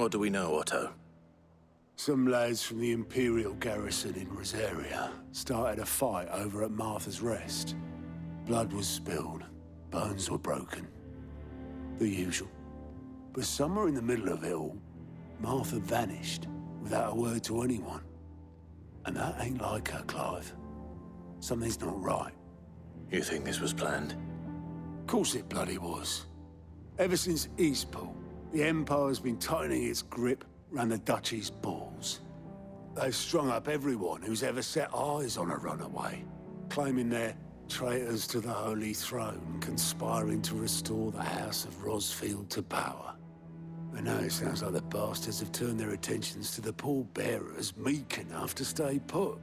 What do we know, Otto? Some lads from the Imperial garrison in Rosaria started a fight over at Martha's Rest. Blood was spilled, bones were broken. The usual. But somewhere in the middle of it all, Martha vanished without a word to anyone. And that ain't like her, Clive. Something's not right. You think this was planned? Of course it bloody was. Ever since Eastpool, the Empire's been tightening its grip round the Duchy's balls. They've strung up everyone who's ever set eyes on a runaway, claiming they're traitors to the Holy Throne, conspiring to restore the House of Rosfield to power. And now it sounds like the bastards have turned their attentions to the pallbearers meek enough to stay put.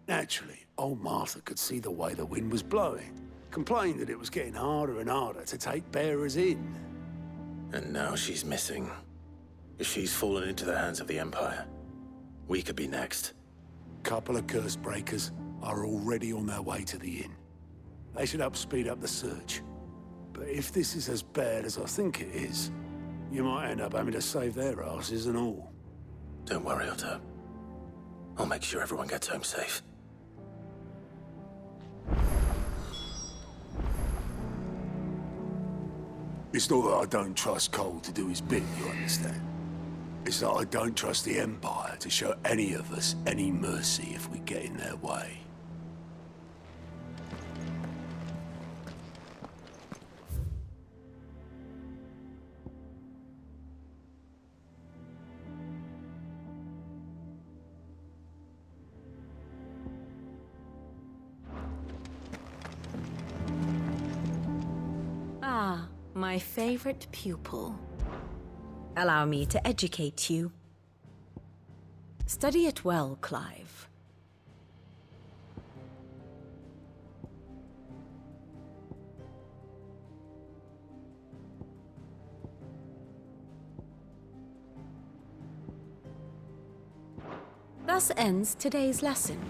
Naturally, old Martha could see the way the wind was blowing, complained that it was getting harder and harder to take bearers in. And now she's missing. If she's fallen into the hands of the Empire, we could be next. Couple of curse breakers are already on their way to the inn. They should help speed up the search. But if this is as bad as I think it is, you might end up having to save their asses and all. Don't worry, Otto. I'll make sure everyone gets home safe. It's not that I don't trust Cole to do his bit, you understand? It's that I don't trust the Empire to show any of us any mercy if we get in their way. Ah, my favorite pupil. Allow me to educate you. Study it well, Clive. Thus ends today's lesson.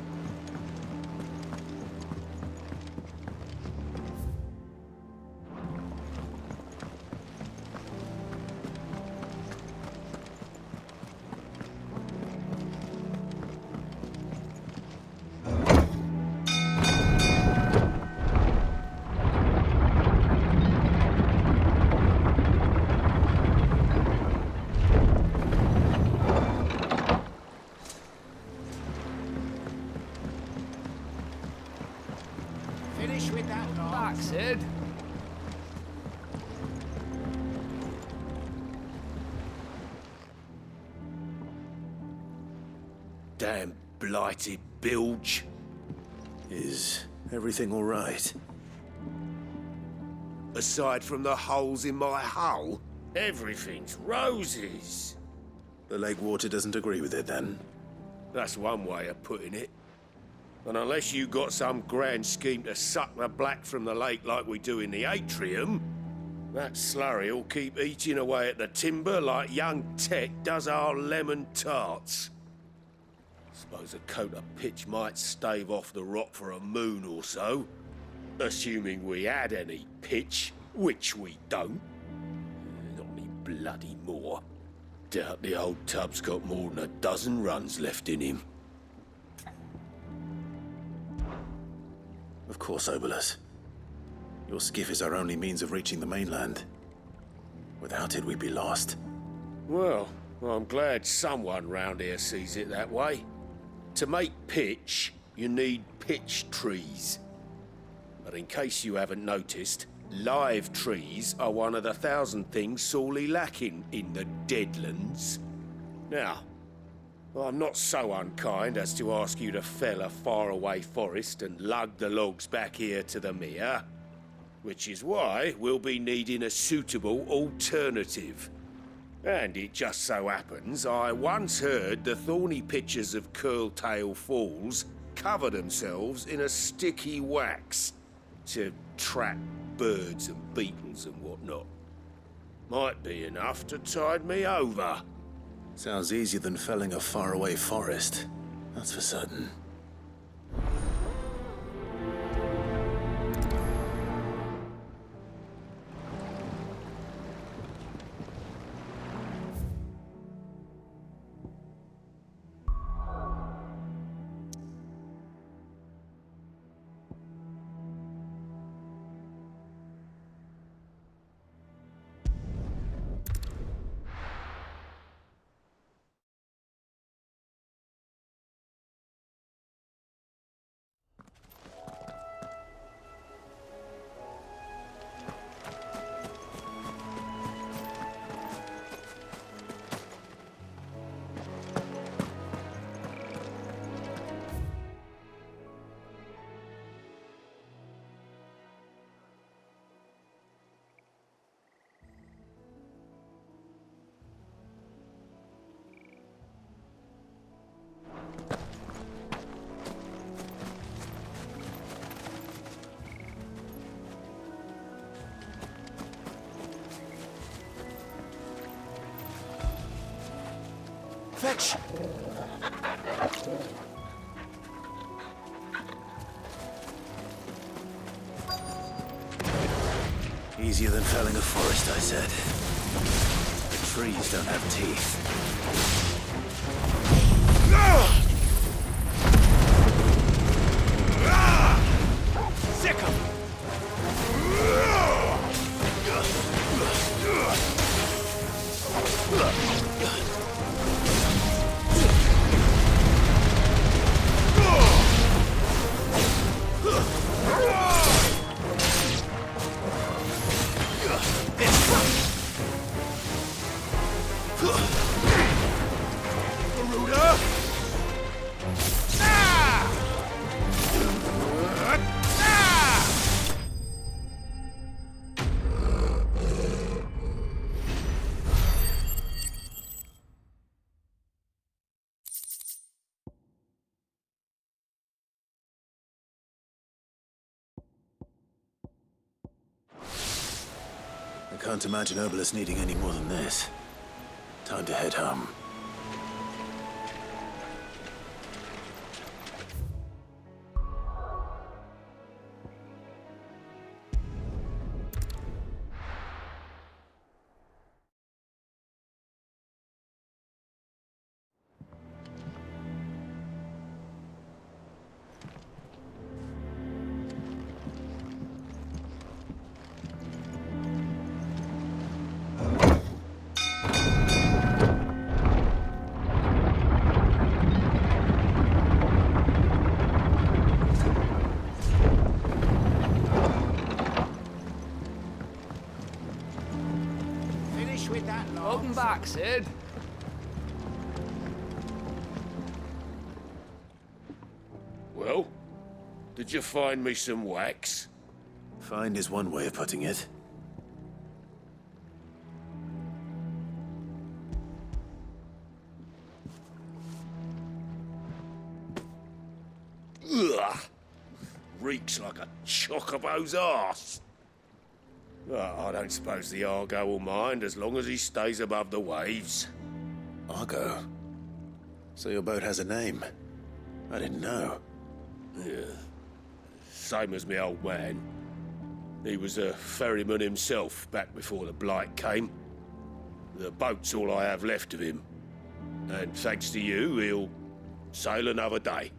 Finish with that lot. That's it. Damn blighted bilge. Is everything all right? Aside from the holes in my hull, everything's roses. The lake water doesn't agree with it, then? That's one way of putting it. And unless you got some grand scheme to suck the black from the lake like we do in the atrium, that slurry'll keep eating away at the timber like young Tech does our lemon tarts. Suppose a coat of pitch might stave off the rock for a moon or so, assuming we had any pitch, which we don't. Not any bloody more. Doubt the old tub's got more than a dozen runs left in him. Of course, Obolus. Your skiff is our only means of reaching the mainland. Without it, we'd be lost. Well, I'm glad someone round here sees it that way. To make pitch, you need pitch trees. But in case you haven't noticed, live trees are one of the 1,000 things sorely lacking in the Deadlands. Now, I'm not so unkind as to ask you to fell a faraway forest and lug the logs back here to the mere, which is why we'll be needing a suitable alternative. And it just so happens I once heard the thorny pitchers of Curltail Falls cover themselves in a sticky wax to trap birds and beetles and whatnot. Might be enough to tide me over. Sounds easier than felling a faraway forest. That's for certain. Fetch! Easier than felling a forest, I said. The trees don't have teeth. Sick 'em! I can't imagine Obelisk needing any more than this. Time to head home. Finish with that lot. Welcome back, Sid. Well, did you find me some wax? Find is one way of putting it. Ugh! Reeks like a chocobo's arse. I don't suppose the Argo will mind as long as he stays above the waves. Argo? So your boat has a name? I didn't know. Yeah. Same as me old man. He was a ferryman himself back before the Blight came. The boat's all I have left of him. And thanks to you, he'll sail another day.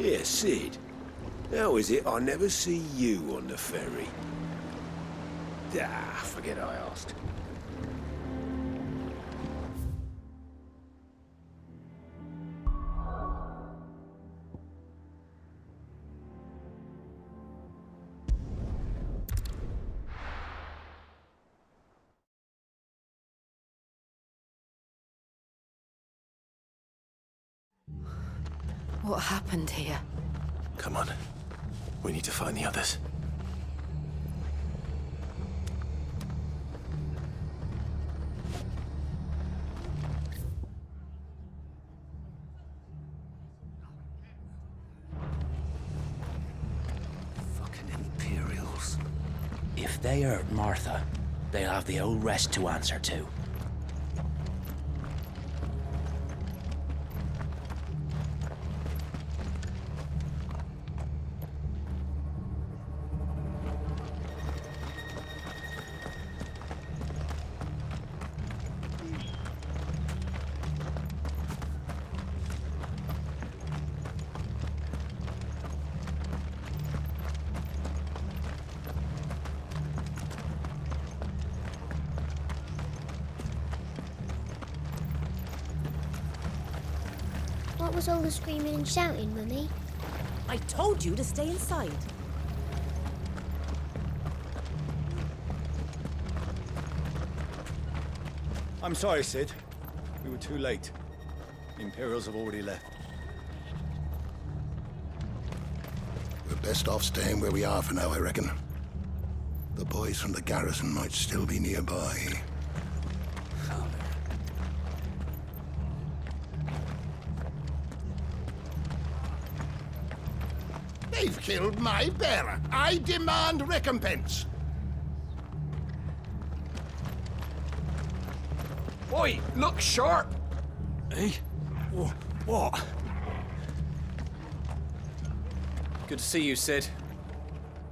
Yeah, Sid. How is it I never see you on the ferry? Ah, forget I asked. What happened here? Come on. We need to find the others. Fucking Imperials. If they hurt Martha, they'll have the old rest to answer to. What was all the screaming and shouting, Mummy? I told you to stay inside. I'm sorry, Sid. We were too late. The Imperials have already left. We're best off staying where we are for now, I reckon. The boys from the garrison might still be nearby. They've killed my bearer. I demand recompense. Oi, look sharp! Hey? What? Good to see you, Sid.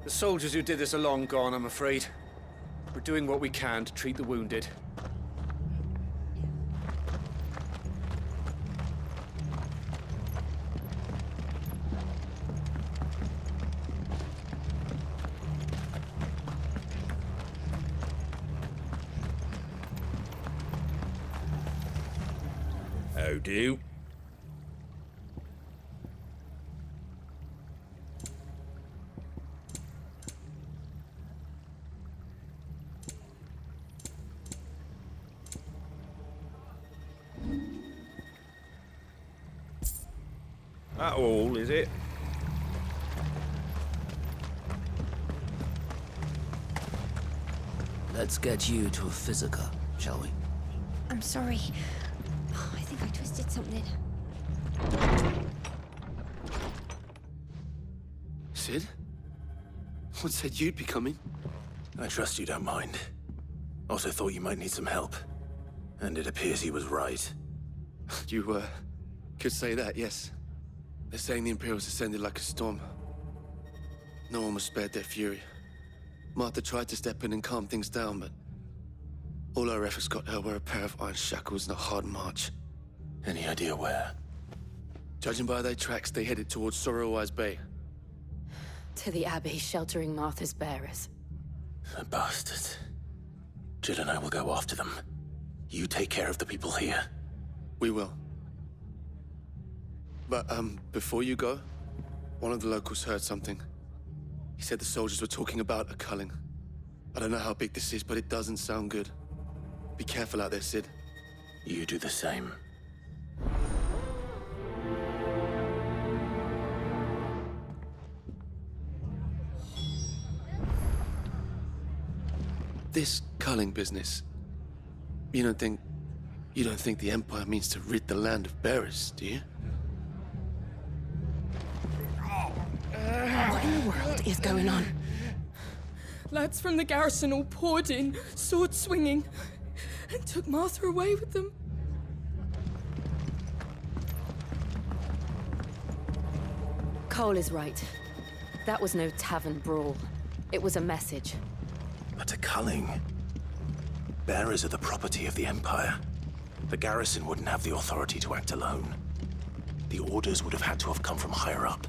The soldiers who did this are long gone, I'm afraid. We're doing what we can to treat the wounded. How do? That all, is it? Let's get you to a physical, shall we? I'm sorry. I think I twisted something. Sid? What said you'd be coming? I trust you don't mind. Also thought you might need some help. And it appears he was right. You, could say that, yes. They're saying the Imperials descended like a storm. No one was spared their fury. Martha tried to step in and calm things down, but all our efforts got her were a pair of iron shackles and a hard march. Any idea where? Judging by their tracks, they headed towards Sorrowwise Bay. To the Abbey sheltering Martha's bearers. The bastards. Jill and I will go after them. You take care of the people here. We will. But, before you go, one of the locals heard something. He said the soldiers were talking about a culling. I don't know how big this is, but it doesn't sound good. Be careful out there, Sid. You do the same. This culling business, you don't think the Empire means to rid the land of bearers, do you? What in the world is going on? Lads from the garrison all poured in, sword swinging, and took Martha away with them. Cole is right. That was no tavern brawl. It was a message. But a culling. Bearers are the property of the Empire. The garrison wouldn't have the authority to act alone. The orders would have had to have come from higher up.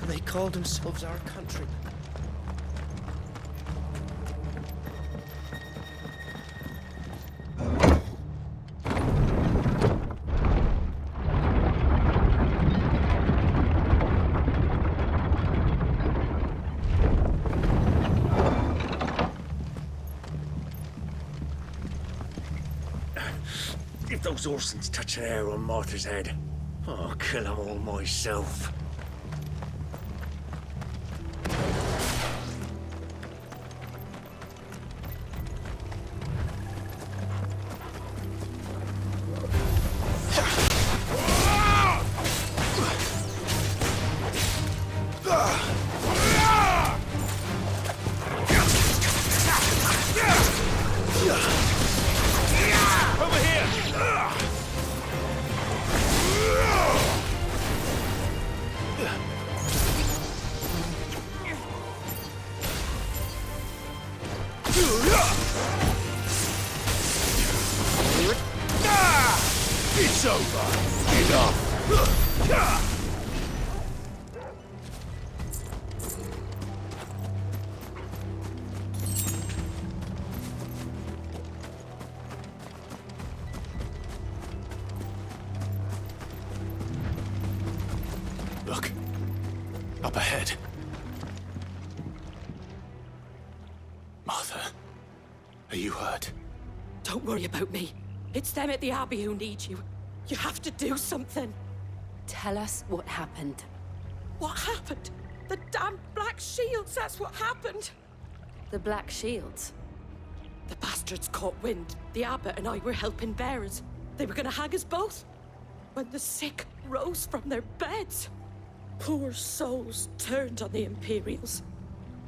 And they call themselves our countrymen. If those Orsons touch an hair on Martha's head, I'll kill them all myself. It's over. Enough. Look, Up ahead. Martha, are you hurt? Don't worry about me. It's them at the Abbey who need you. You have to do something. Tell us what happened. What happened? The damn Black Shields, that's what happened. The Black Shields? The bastards caught wind. The Abbot and I were helping bearers. They were gonna hang us both. When the sick rose from their beds, poor souls turned on the Imperials.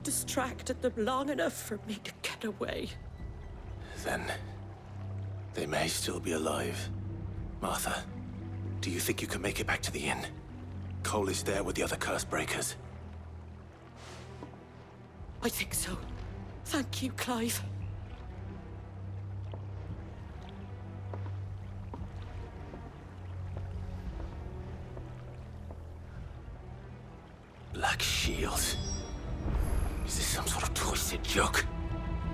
Distracted them long enough for me to get away. Then they may still be alive. Martha, do you think you can make it back to the inn? Cole is there with the other curse breakers. I think so. Thank you, Clive. Black Shields. Is this some sort of twisted joke?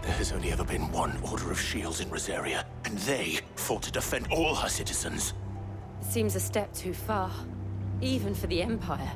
There has only ever been one Order of Shields in Rosaria, and they fought to defend all her citizens. It seems a step too far, even for the Empire.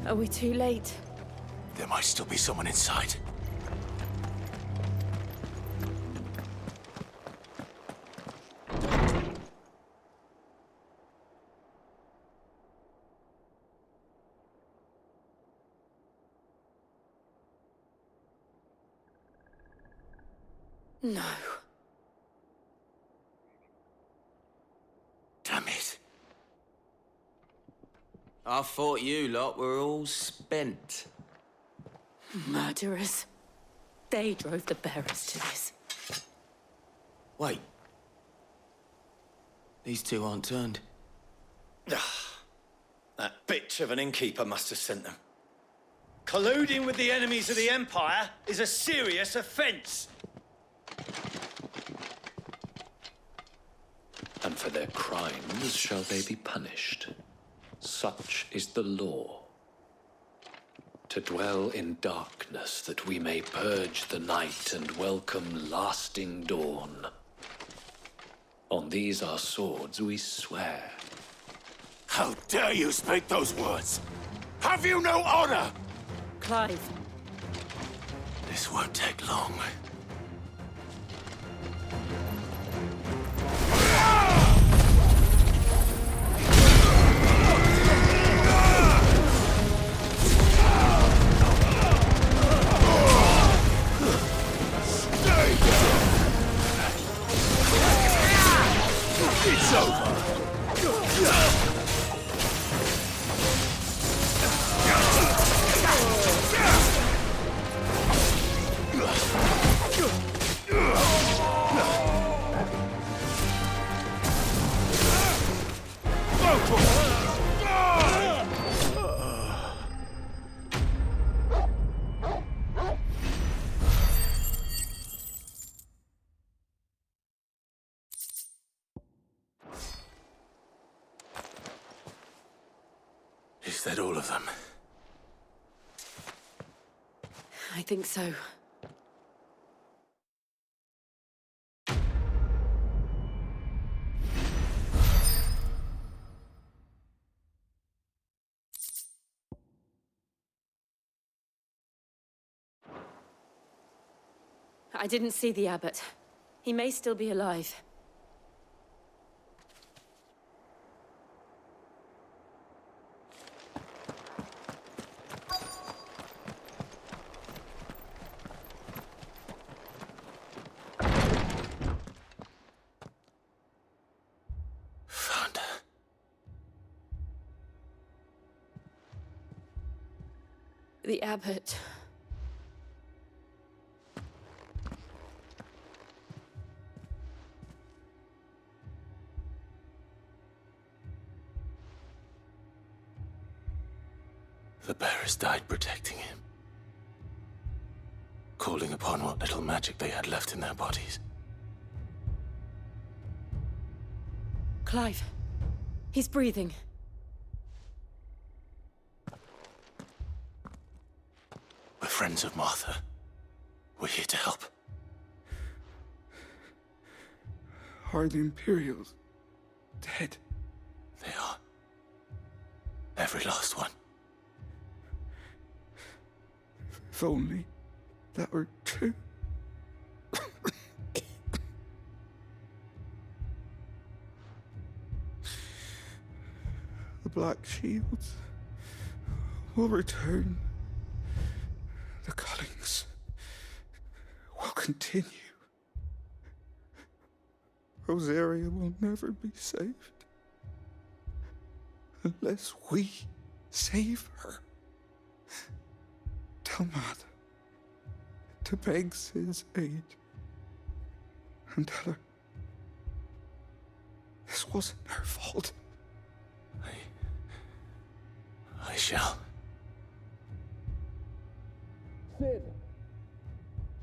Are we too late? There might still be someone inside. No. Damn it. I thought you lot were all spent. Murderers. They drove the bearers to this. Wait. These two aren't turned. That bitch of an innkeeper must have sent them. Colluding with the enemies of the Empire is a serious offense. And for their crimes shall they be punished. Such is the law. To dwell in darkness that we may purge the night and welcome lasting dawn. On these our swords we swear. How dare you speak those words? Have you no honor? Clive. This won't take long. It's over. Is that all of them? I think so. I didn't see the abbot. He may still be alive. Found her. The abbot. The bearers died protecting him, calling upon what little magic they had left in their bodies. Clive. He's breathing. We're friends of Martha. We're here to help. Are the Imperials dead? They are. Every last one. If only that were true. The Black Shields will return. The cullings will continue. Rosaria will never be saved unless we save her. Tell Mother to beg Sid's aid and tell her this wasn't her fault. I shall. Sid!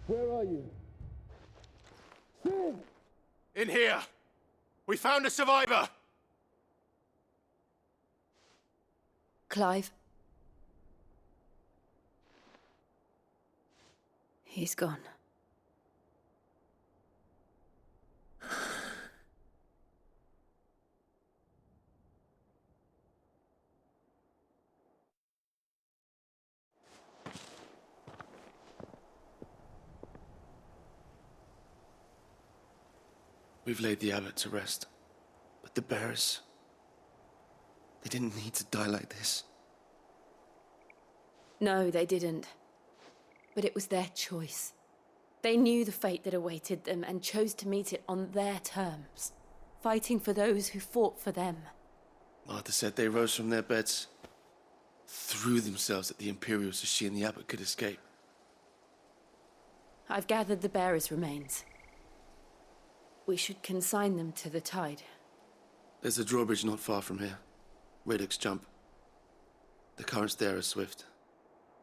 Where are you? Sid! In here! We found a survivor! Clive. He's gone. We've laid the abbot to rest. But the bearers... they didn't need to die like this. No, they didn't. But it was their choice. They knew the fate that awaited them and chose to meet it on their terms, fighting for those who fought for them. Martha said they rose from their beds, threw themselves at the Imperials so she and the abbot could escape. I've gathered the bearers' remains. We should consign them to the tide. There's a drawbridge not far from here. Radix Jump. The currents there are swift.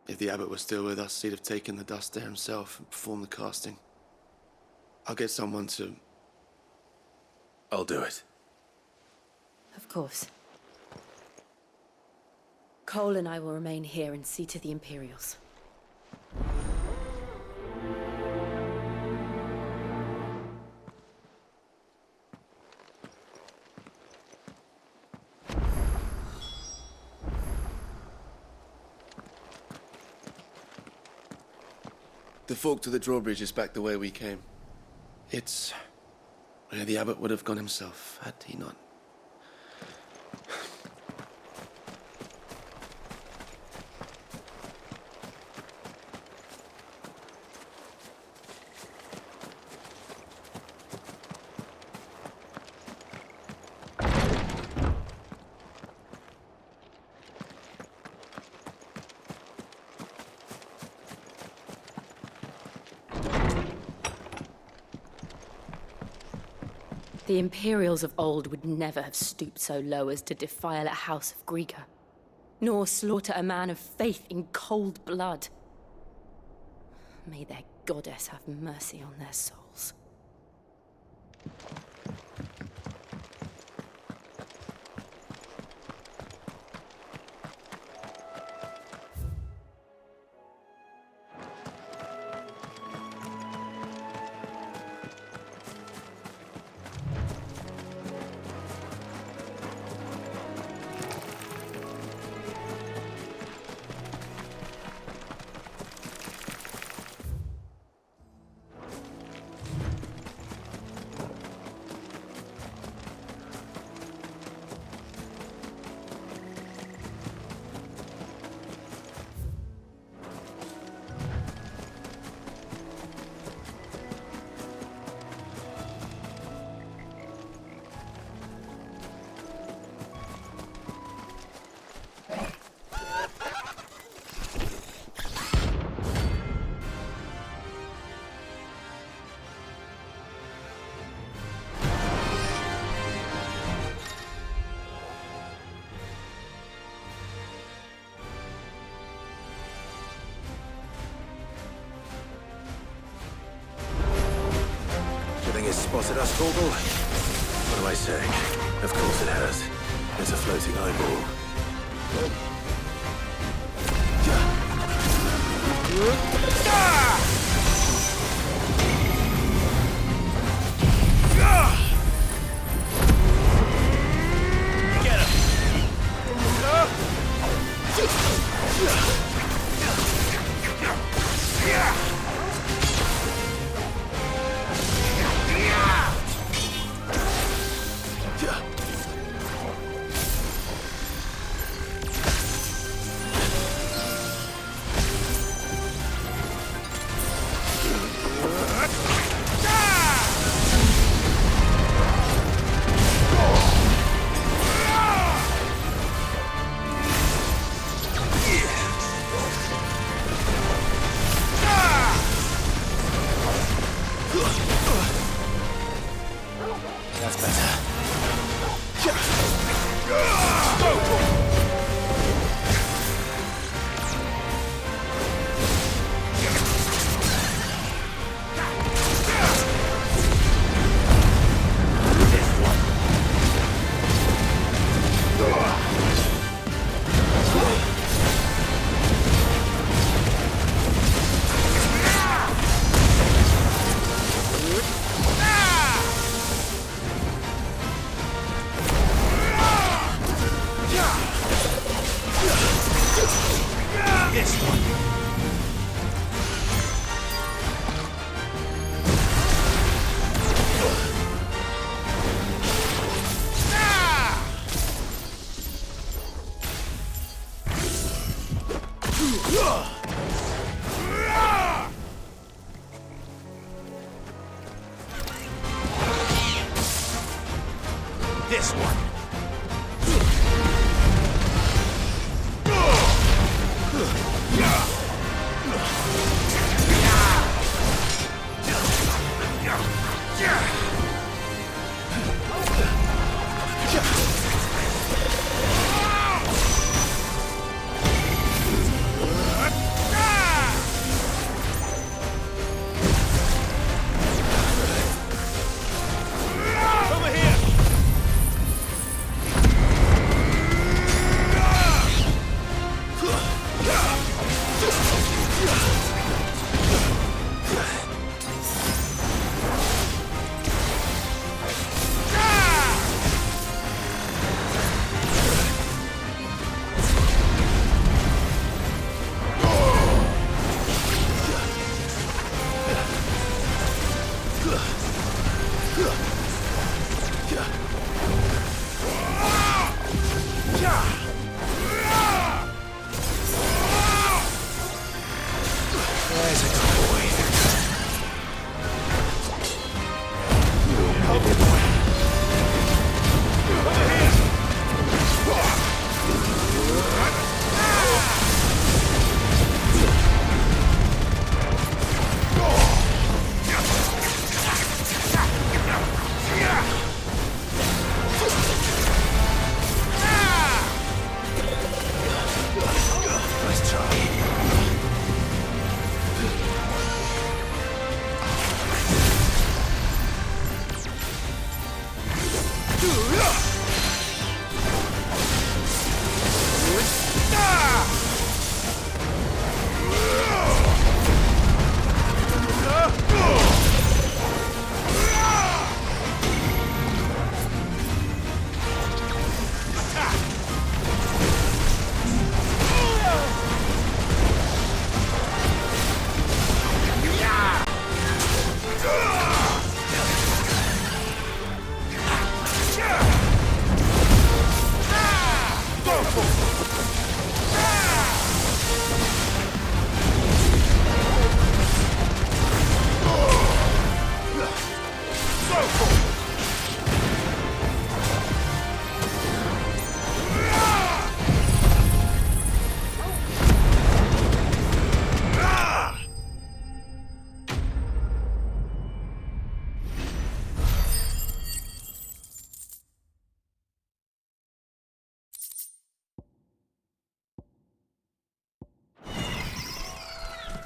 If the abbot was still with us, he'd have taken the dust there himself and performed the casting. I'll get someone to... I'll do it. Of course. Cole and I will remain here and see to the Imperials. The fork to the drawbridge is back the way we came. It's where the abbot would have gone himself, had he not. The Imperials of old would never have stooped so low as to defile a house of Greeka, nor slaughter a man of faith in cold blood. May their goddess have mercy on their souls. It's spotted us, Corporal. What am I saying? Of course it has. It's a floating eyeball. That's better. This one.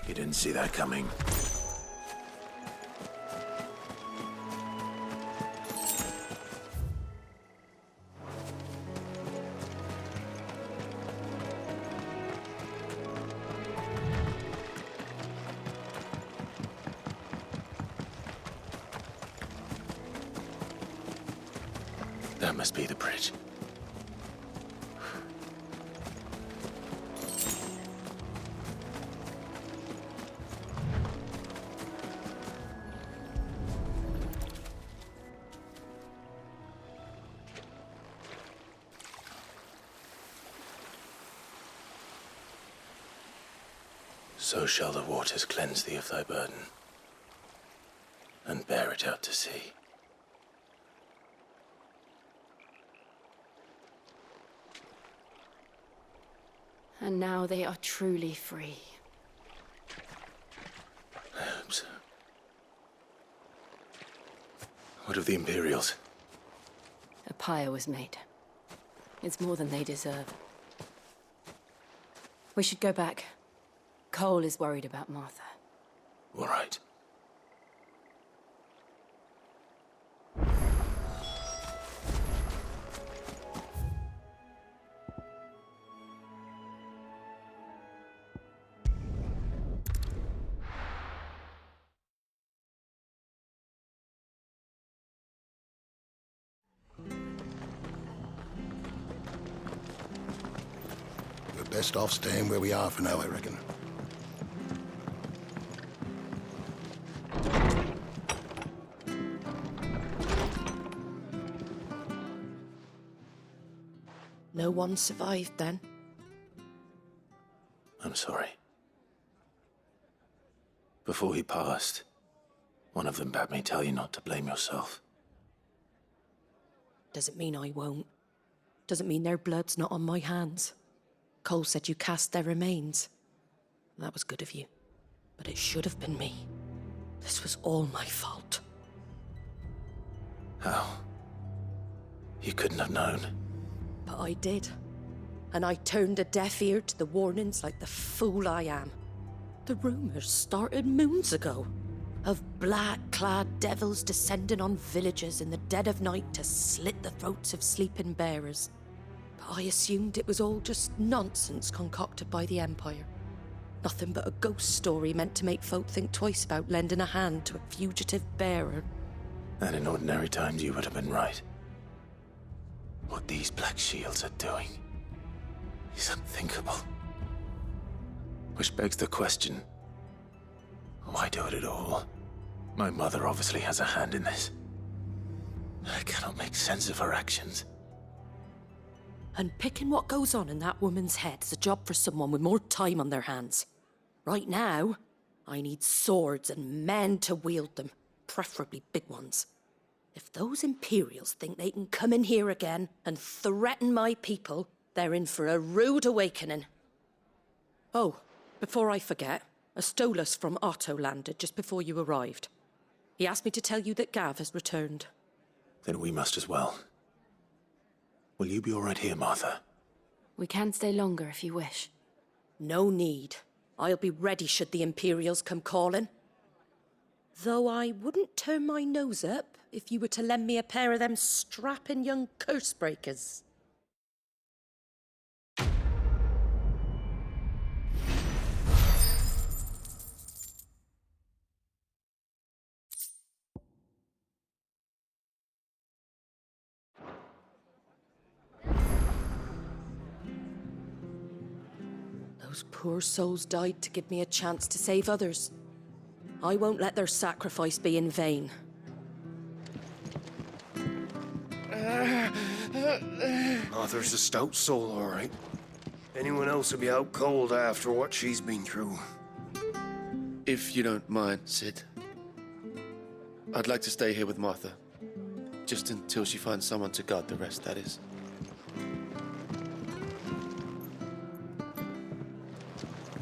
You didn't see that coming. That must be the bridge. So shall the waters cleanse thee of thy burden, and bear it out to sea. And now they are truly free. I hope so. What of the Imperials? A pyre was made. It's more than they deserve. We should go back. Cole is worried about Martha. All right. We're best off staying where we are for now, I reckon. No one survived then? I'm sorry. Before he passed, one of them bade me tell you not to blame yourself. Doesn't mean I won't. Doesn't mean their blood's not on my hands. Cole said you cast their remains. That was good of you. But it should have been me. This was all my fault. How? You couldn't have known. But I did. And I turned a deaf ear to the warnings like the fool I am. The rumours started moons ago. Of black-clad devils descending on villages in the dead of night to slit the throats of sleeping bearers. But I assumed it was all just nonsense concocted by the Empire. Nothing but a ghost story meant to make folk think twice about lending a hand to a fugitive bearer. And in ordinary times you would have been right. What these Black Shields are doing is unthinkable. Which begs the question, why do it at all? My mother obviously has a hand in this. I cannot make sense of her actions. And picking what goes on in that woman's head is a job for someone with more time on their hands. Right now, I need swords and men to wield them, preferably big ones. If those Imperials think they can come in here again and threaten my people, they're in for a rude awakening. Oh, before I forget, a Stolas from Otto landed just before you arrived. He asked me to tell you that Gav has returned. Then we must as well. Will you be all right here, Martha? We can stay longer if you wish. No need. I'll be ready should the Imperials come calling. Though I wouldn't turn my nose up if you were to lend me a pair of them strapping young curse breakers. Those poor souls died to give me a chance to save others. I won't let their sacrifice be in vain. Arthur's a stout soul, all right. Anyone else would be out cold after what she's been through. If you don't mind, Sid, I'd like to stay here with Martha. Just until she finds someone to guard the rest, that is.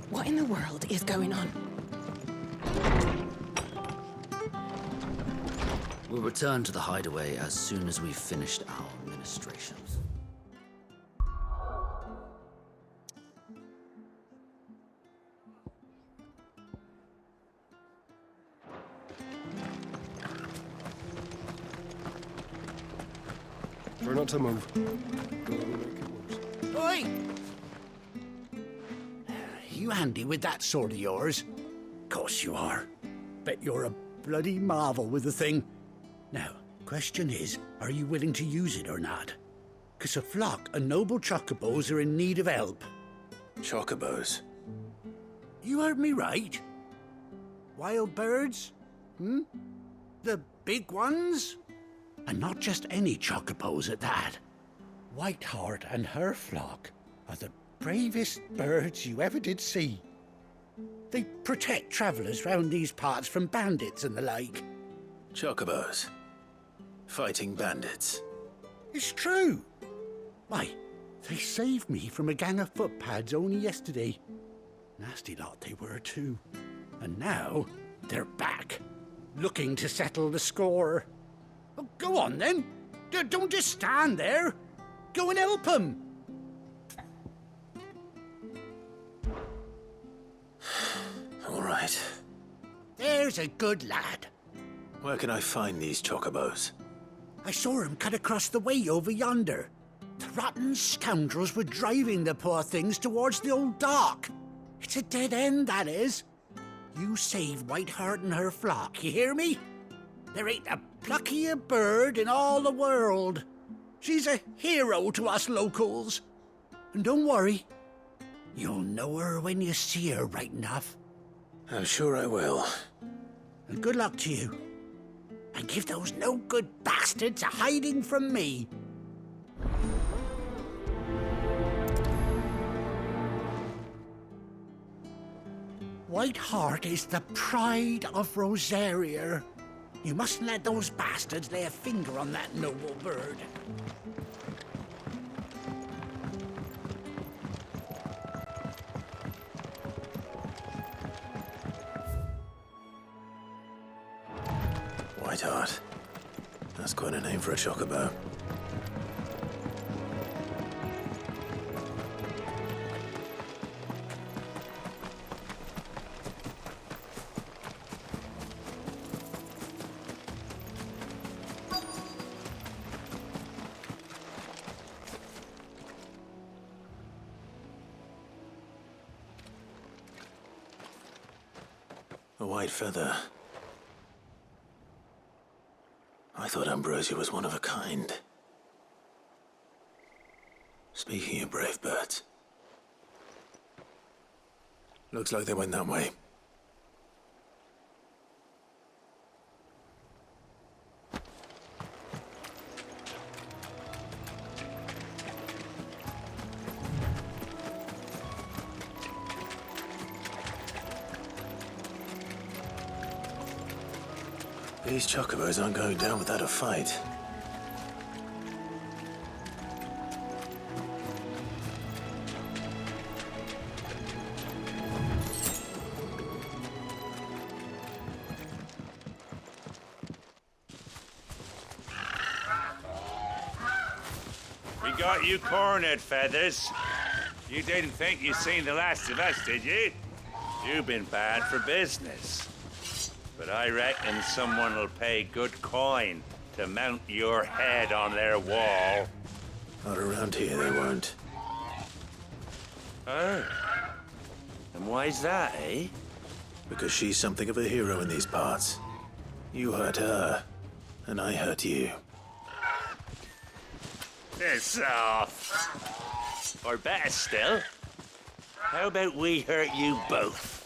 What in the world is going on? We'll return to the hideaway as soon as we've finished our ministrations. Try not to move. Oi! You handy with that sword of yours? Course you are. Bet you're a bloody marvel with the thing. Now, Question is, are you willing to use it or not? 'Cause a flock of noble chocobos are in need of help. Chocobos? You heard me right. Wild birds? The big ones? And not just any chocobos at that. Whiteheart and her flock are the bravest birds you ever did see. They protect travellers round these parts from bandits and the like. Chocobos? Fighting bandits? It's true. Why, they saved me from a gang of footpads only yesterday. Nasty lot they were too. And now they're back, looking to settle the score. Oh, go on then. Don't just stand there. Go and help them. All right. There's a good lad. Where can I find these chocobos? I saw him cut across the way over yonder. The rotten scoundrels were driving the poor things towards the old dock. It's a dead end, that is. You save Whiteheart and her flock, you hear me? There ain't a pluckier bird in all the world. She's a hero to us locals. And don't worry, you'll know her when you see her right enough. I'm sure I will. And good luck to you. And give those no-good bastards a hiding from me. Whiteheart is the pride of Rosaria. You mustn't let those bastards lay a finger on that noble bird. Whiteheart. That's quite a name for a chocobo. A white feather. I thought Ambrosia was one of a kind. Speaking of brave birds. Looks like they went that way. These chocobos aren't going down without a fight. We got you cornered, Feathers. You didn't think you'd seen the last of us, did you? You've been bad for business. But I reckon someone will pay good coin to mount your head on their wall. Not around here, they won't. Oh. And why's that, eh? Because she's something of a hero in these parts. You hurt her, and I hurt you. Piss off. Or better still, how about we hurt you both?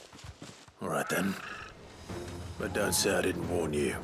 All right then. But don't say I didn't warn you.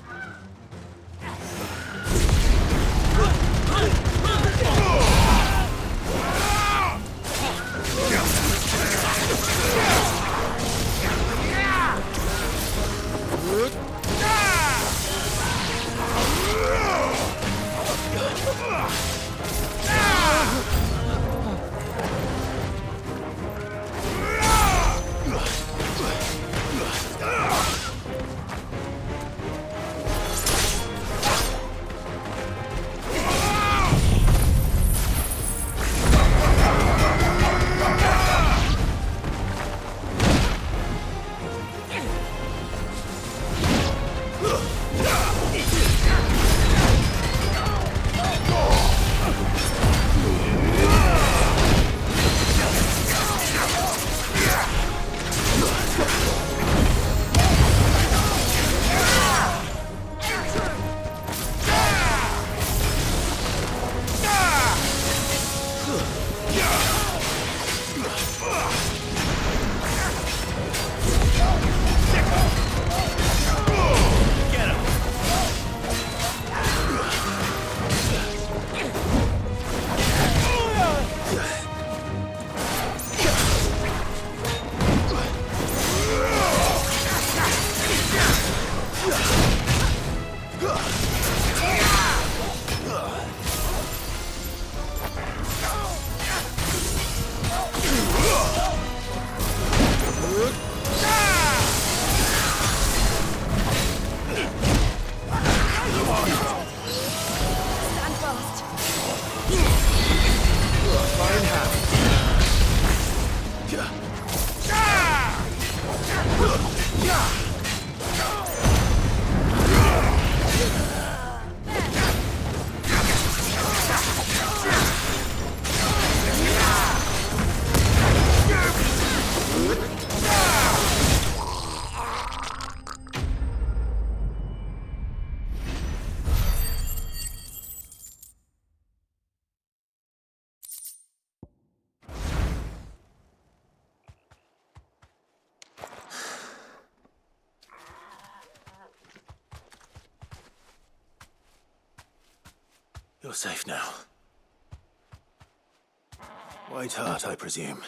You're safe now. Whiteheart, I presume.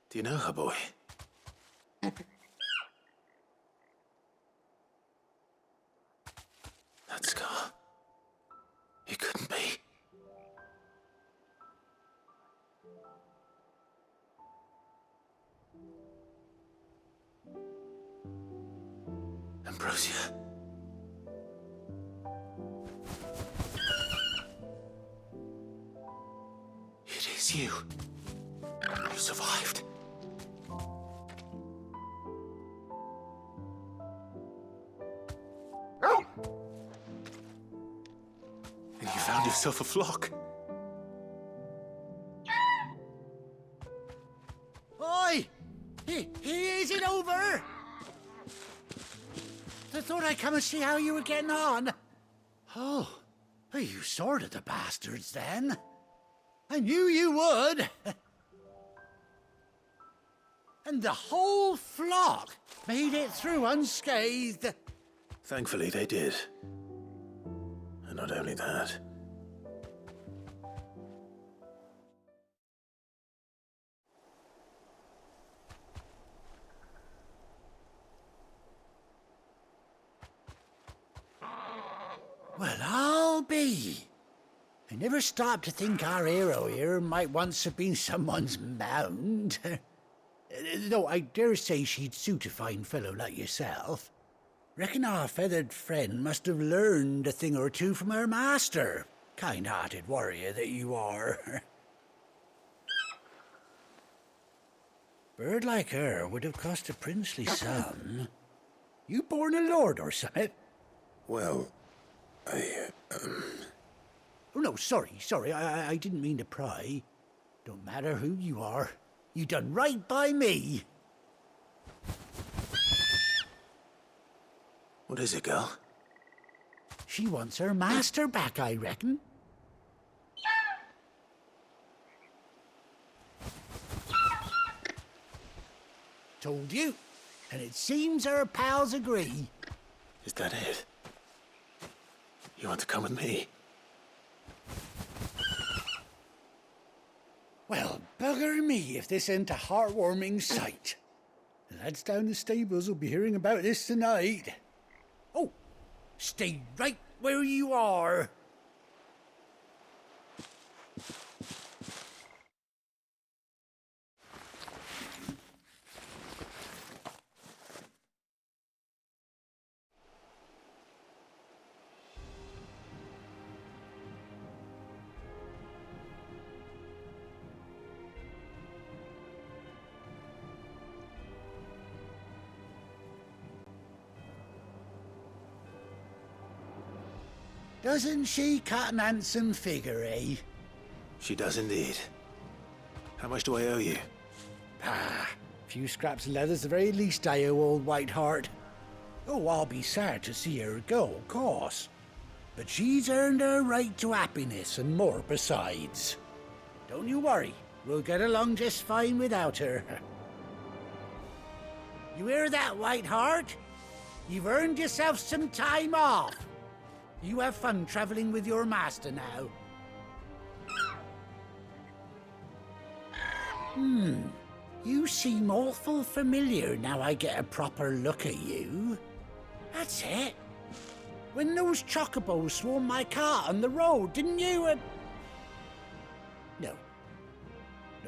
Do you know her, boy? That scar. It couldn't be. Ambrosia. It is you. You survived. And you found yourself a flock. Oi! Is it over? I thought I'd come and see how you were getting on. Oh, you sorted the bastards then. I knew you would. And the whole flock made it through unscathed. Thankfully, they did. And not only that. Well, I'll be. I never stopped to think our hero here might once have been someone's mound. Though I dare say she'd suit a fine fellow like yourself. Reckon our feathered friend must have learned a thing or two from her master. Kind-hearted warrior that you are. Bird like her would have cost a princely sum. You born a lord or something? Well, Oh, no, sorry. I didn't mean to pry. Don't matter who you are. You done right by me. What is it, girl? She wants her master back, I reckon. Told you. And it seems her pals agree. Is that it? You want to come with me? Well, bugger me if this ain't a heartwarming sight. The lads down the stables will be hearing about this tonight. Oh, stay right where you are. Doesn't she cut an handsome figure, eh? She does indeed. How much do I owe you? A few scraps of leather's the very least I owe old Whiteheart. Oh, I'll be sad to see her go, of course. But she's earned her right to happiness and more besides. Don't you worry, we'll get along just fine without her. You hear that, Whiteheart? You've earned yourself some time off. You have fun traveling with your master now. You seem awful familiar now I get a proper look at you. That's it. When those chocobos swarmed my cart on the road, didn't you? No,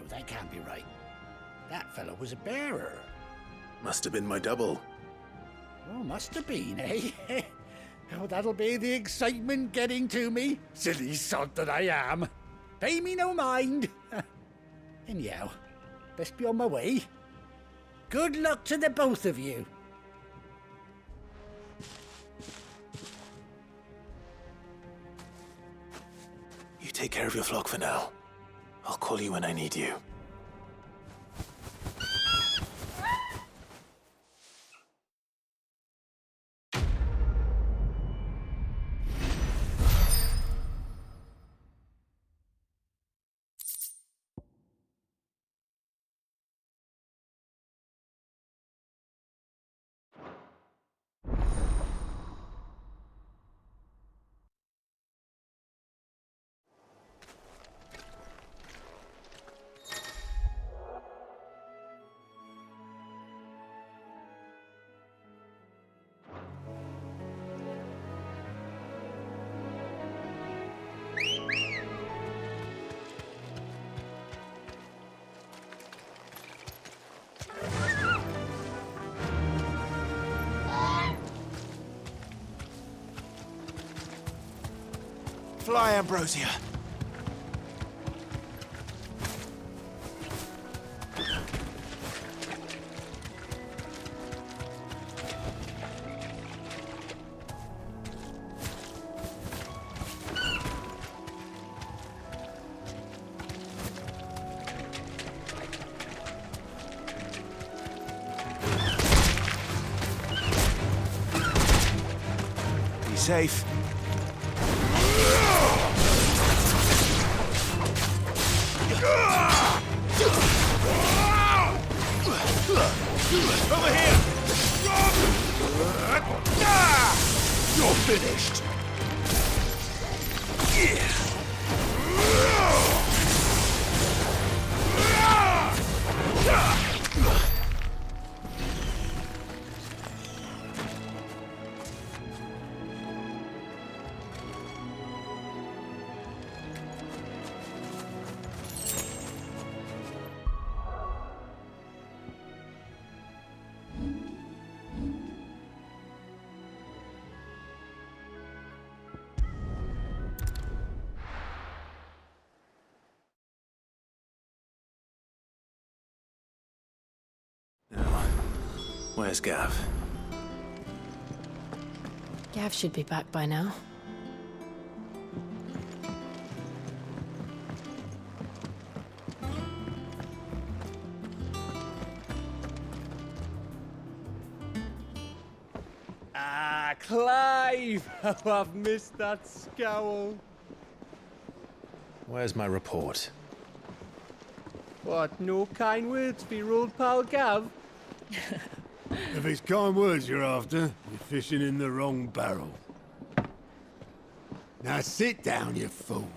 that can't be right. That fellow was a bearer. Must have been my double. Oh, must have been, eh? Oh, that'll be the excitement getting to me. Silly sod that I am. Pay me no mind. Anyhow, best be on my way. Good luck to the both of you. You take care of your flock for now. I'll call you when I need you. Lie, Ambrosia. Be safe. Over here! You're finished. Where's Gav? Gav should be back by now. Ah, Clive! Oh, I've missed that scowl. Where's my report? What, no kind words for your old pal Gav? If it's kind words you're after, you're fishing in the wrong barrel. Now sit down, you fool.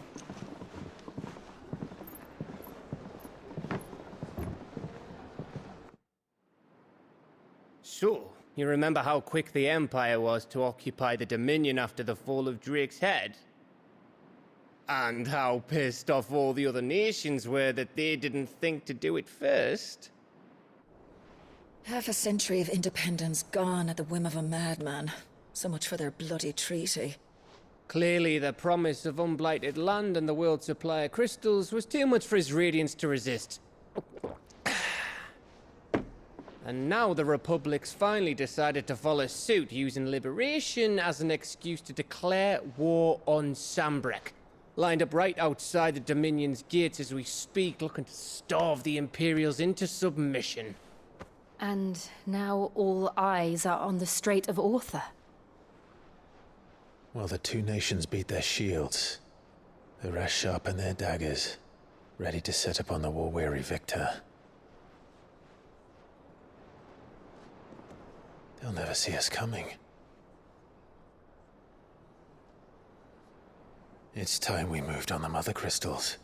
So, you remember how quick the Empire was to occupy the Dominion after the fall of Drake's head? And how pissed off all the other nations were that they didn't think to do it first? Half a century of independence gone at the whim of a madman. So much for their bloody treaty. Clearly, the promise of unblighted land and the world's supply of crystals was too much for his radiance to resist. And now the Republic's finally decided to follow suit, using liberation as an excuse to declare war on Sambrek. Lined up right outside the Dominion's gates as we speak, looking to starve the Imperials into submission. And now all eyes are on the Strait of Author. Well, the two nations beat their shields. The rest sharpen their daggers, ready to set upon the war-weary victor. They'll never see us coming. It's time we moved on the Mother Crystals.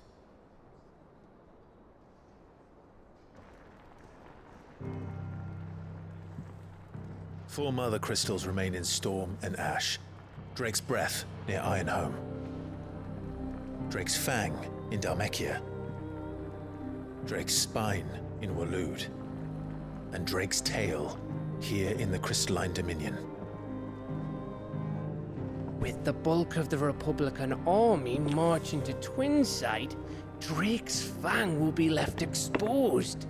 Four Mother Crystals remain in Storm and Ash. Drake's Breath near Ironhome. Drake's Fang in Dhalmekia. Drake's Spine in Waloed. And Drake's Tail here in the Crystalline Dominion. With the bulk of the Republican army marching to Twinside, Drake's Fang will be left exposed.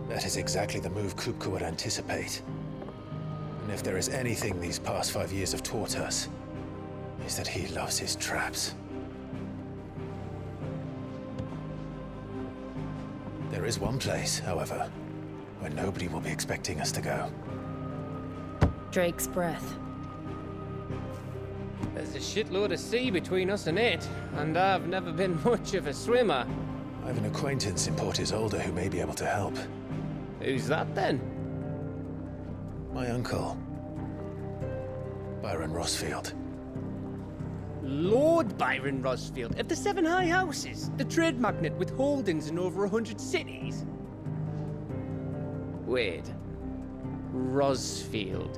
That is exactly the move Kupka would anticipate. And if there is anything these past 5 years have taught us, is that he loves his traps. There is one place, however, where nobody will be expecting us to go. Drake's Breath. There's a shitload of sea between us and it, and I've never been much of a swimmer. I have an acquaintance in Port Isolde who may be able to help. Who's that then? My uncle, Byron Rosfield. Lord Byron Rosfield of the Seven High Houses, the trade magnate with holdings in over 100 cities. Wait, Rosfield.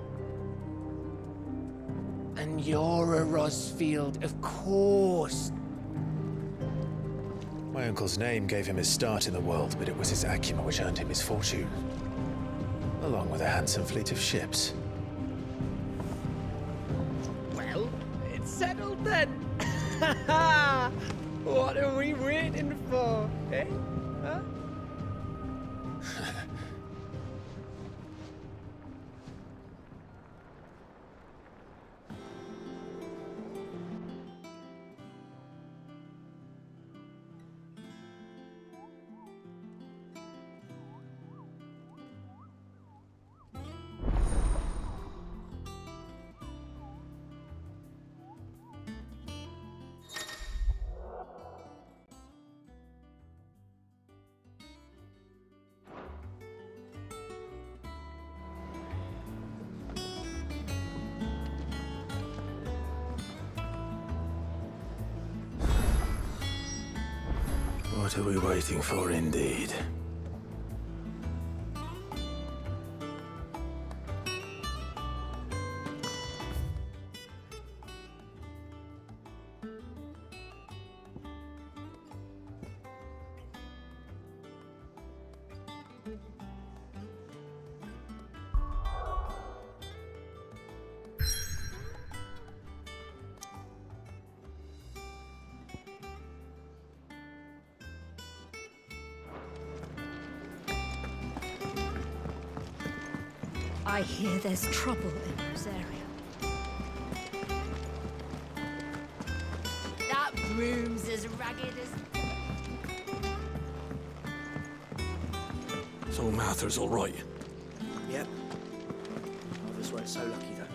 And you're a Rosfield, of course. My uncle's name gave him his start in the world, but it was his acumen which earned him his fortune. Along with a handsome fleet of ships. Well, it's settled then. then. What are we waiting for, eh? Huh? What are we waiting for, indeed? I hear there's trouble in Rosaria. That room's as ragged as... So Martha's all right. Yep. Others weren't so lucky, though.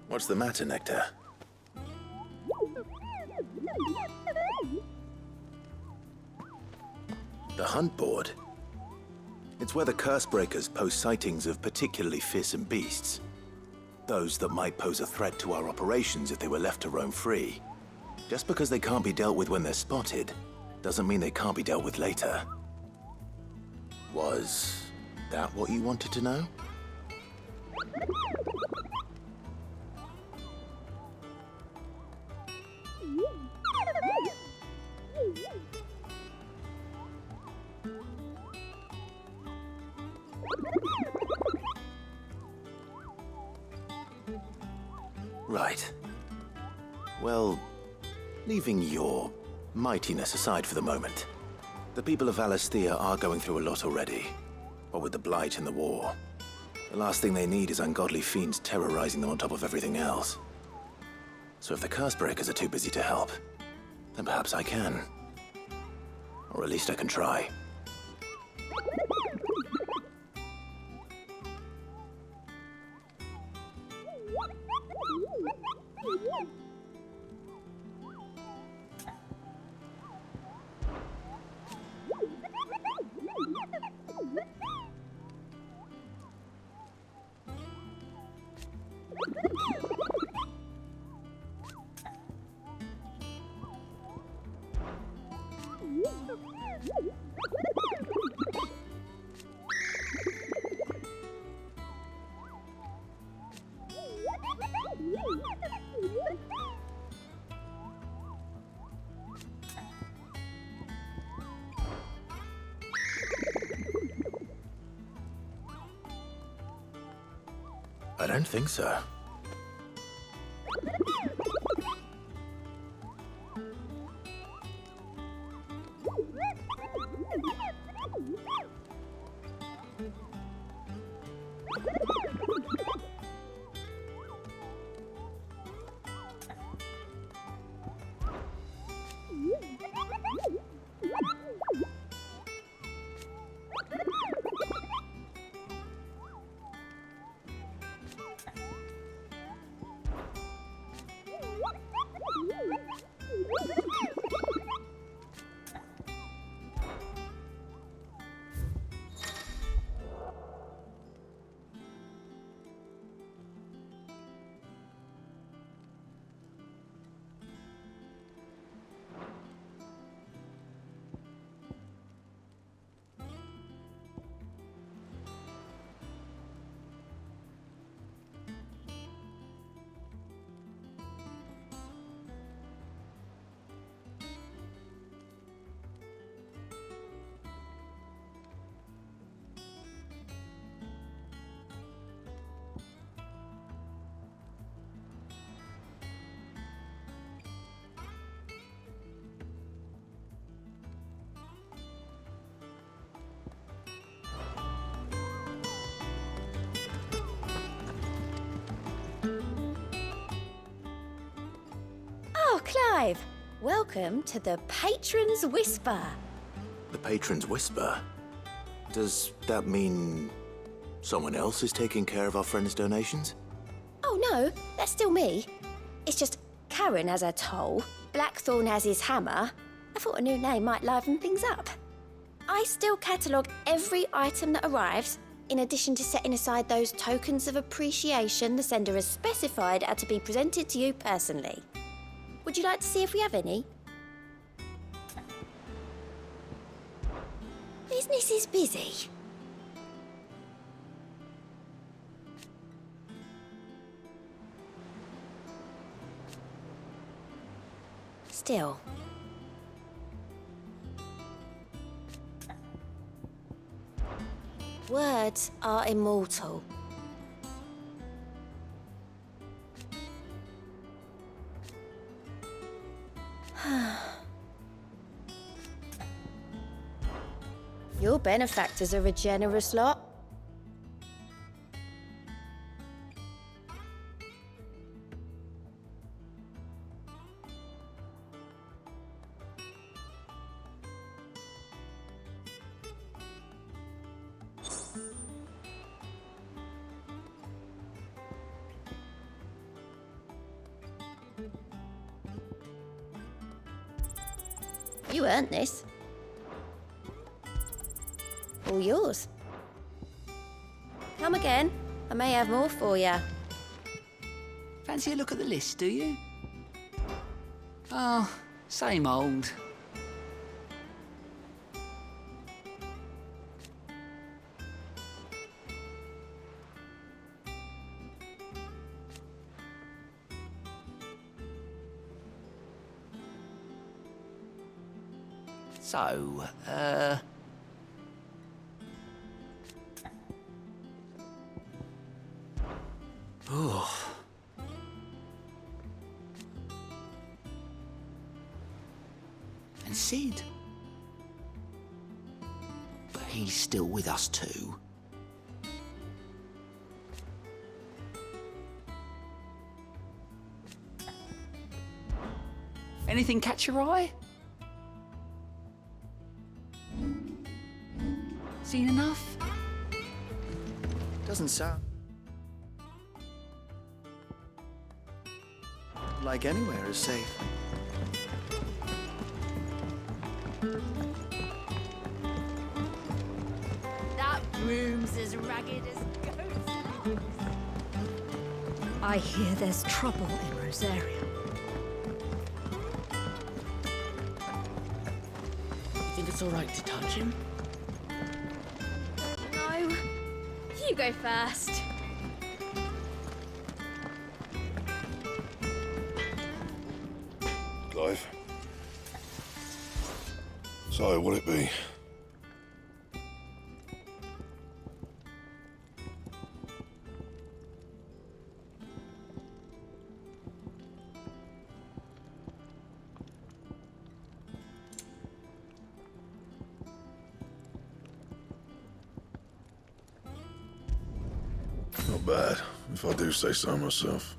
What's the matter, Nectar? The hunt board? It's where the Cursebreakers post sightings of particularly fearsome beasts. Those that might pose a threat to our operations if they were left to roam free. Just because they can't be dealt with when they're spotted, doesn't mean they can't be dealt with later. Was that what you wanted to know? Right. Well, leaving your mightiness aside for the moment, the people of Valisthea are going through a lot already. What with the Blight and the war, the last thing they need is ungodly fiends terrorizing them on top of everything else. So if the Cursebreakers are too busy to help, then perhaps I can. Or at least I can try. I don't think so. arrive. Welcome to the Patron's Whisper. The Patron's Whisper? Does that mean someone else is taking care of our friend's donations? Oh no, that's still me. It's just Karen has her toll, Blackthorn has his hammer. I thought a new name might liven things up. I still catalogue every item that arrives, in addition to setting aside those tokens of appreciation the sender has specified are to be presented to you personally. Would you like to see if we have any? Business is busy. Still. Words are immortal. Your benefactors are a generous lot. You earned this. All yours. Come again. I may have more for you. Fancy a look at the list, do you? Oh, same old. So, oh. And Sid. But he's still with us too. Anything catch your eye? Seen enough? Doesn't sound like anywhere is safe. That room's as ragged as goat's legs. I hear there's trouble in Rosaria. You think it's all right to touch him? No. You go first. Clive. So, what'll it be? Not bad, if I do say so myself.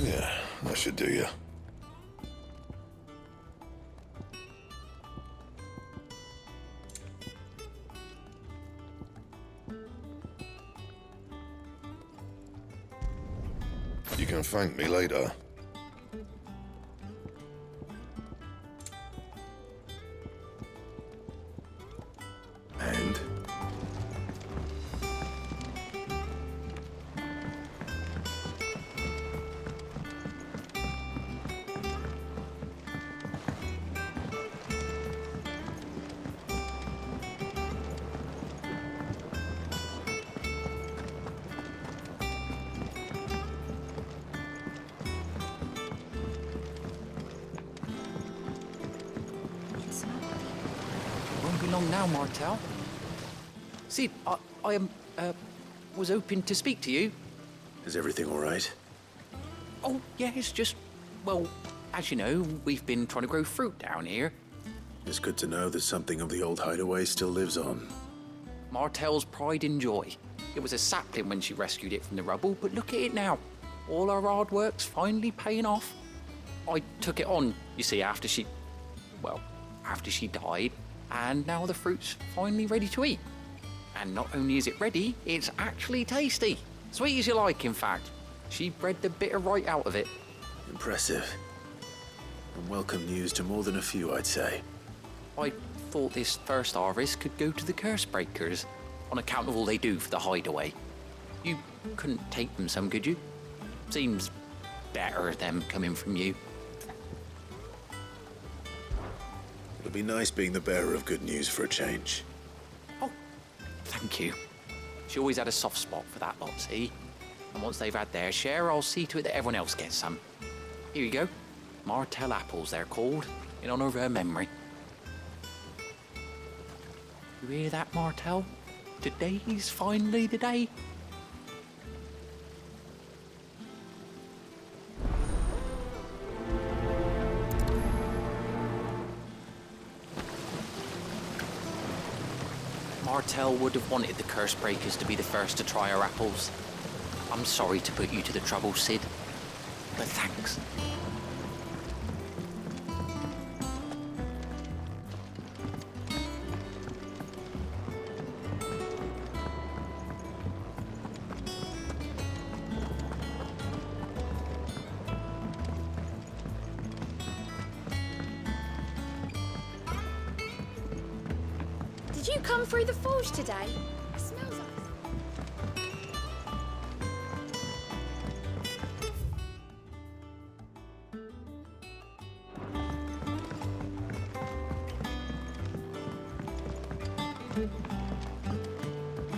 Yeah, that should do you. You can thank me later. And? Won't be long now, Martel. Sid, I am, was hoping to speak to you. Is everything all right? Oh, yeah, it's just... Well, as you know, we've been trying to grow fruit down here. It's good to know that something of the old hideaway still lives on. Martel's pride and joy. It was a sapling when she rescued it from the rubble, but look at it now. All our hard work's finally paying off. I took it on, you see, after she died, and now the fruit's finally ready to eat. And not only is it ready, it's actually tasty. Sweet as you like, in fact. She bred the bitter right out of it. Impressive. And welcome news to more than a few, I'd say. I thought this first harvest could go to the curse breakers, on account of all they do for the hideaway. You couldn't take them some, could you? Seems better them coming from you. It'll be nice being the bearer of good news for a change. Oh, thank you. She always had a soft spot for that lot, see? And once they've had their share, I'll see to it that everyone else gets some. Here you go. Martel apples, they're called, in honor of her memory. You hear that, Martel? Today's finally the day. Martel would have wanted the curse breakers to be the first to try her apples. I'm sorry to put you to the trouble, Sid, but thanks. Did you come through the forge today? It smells like...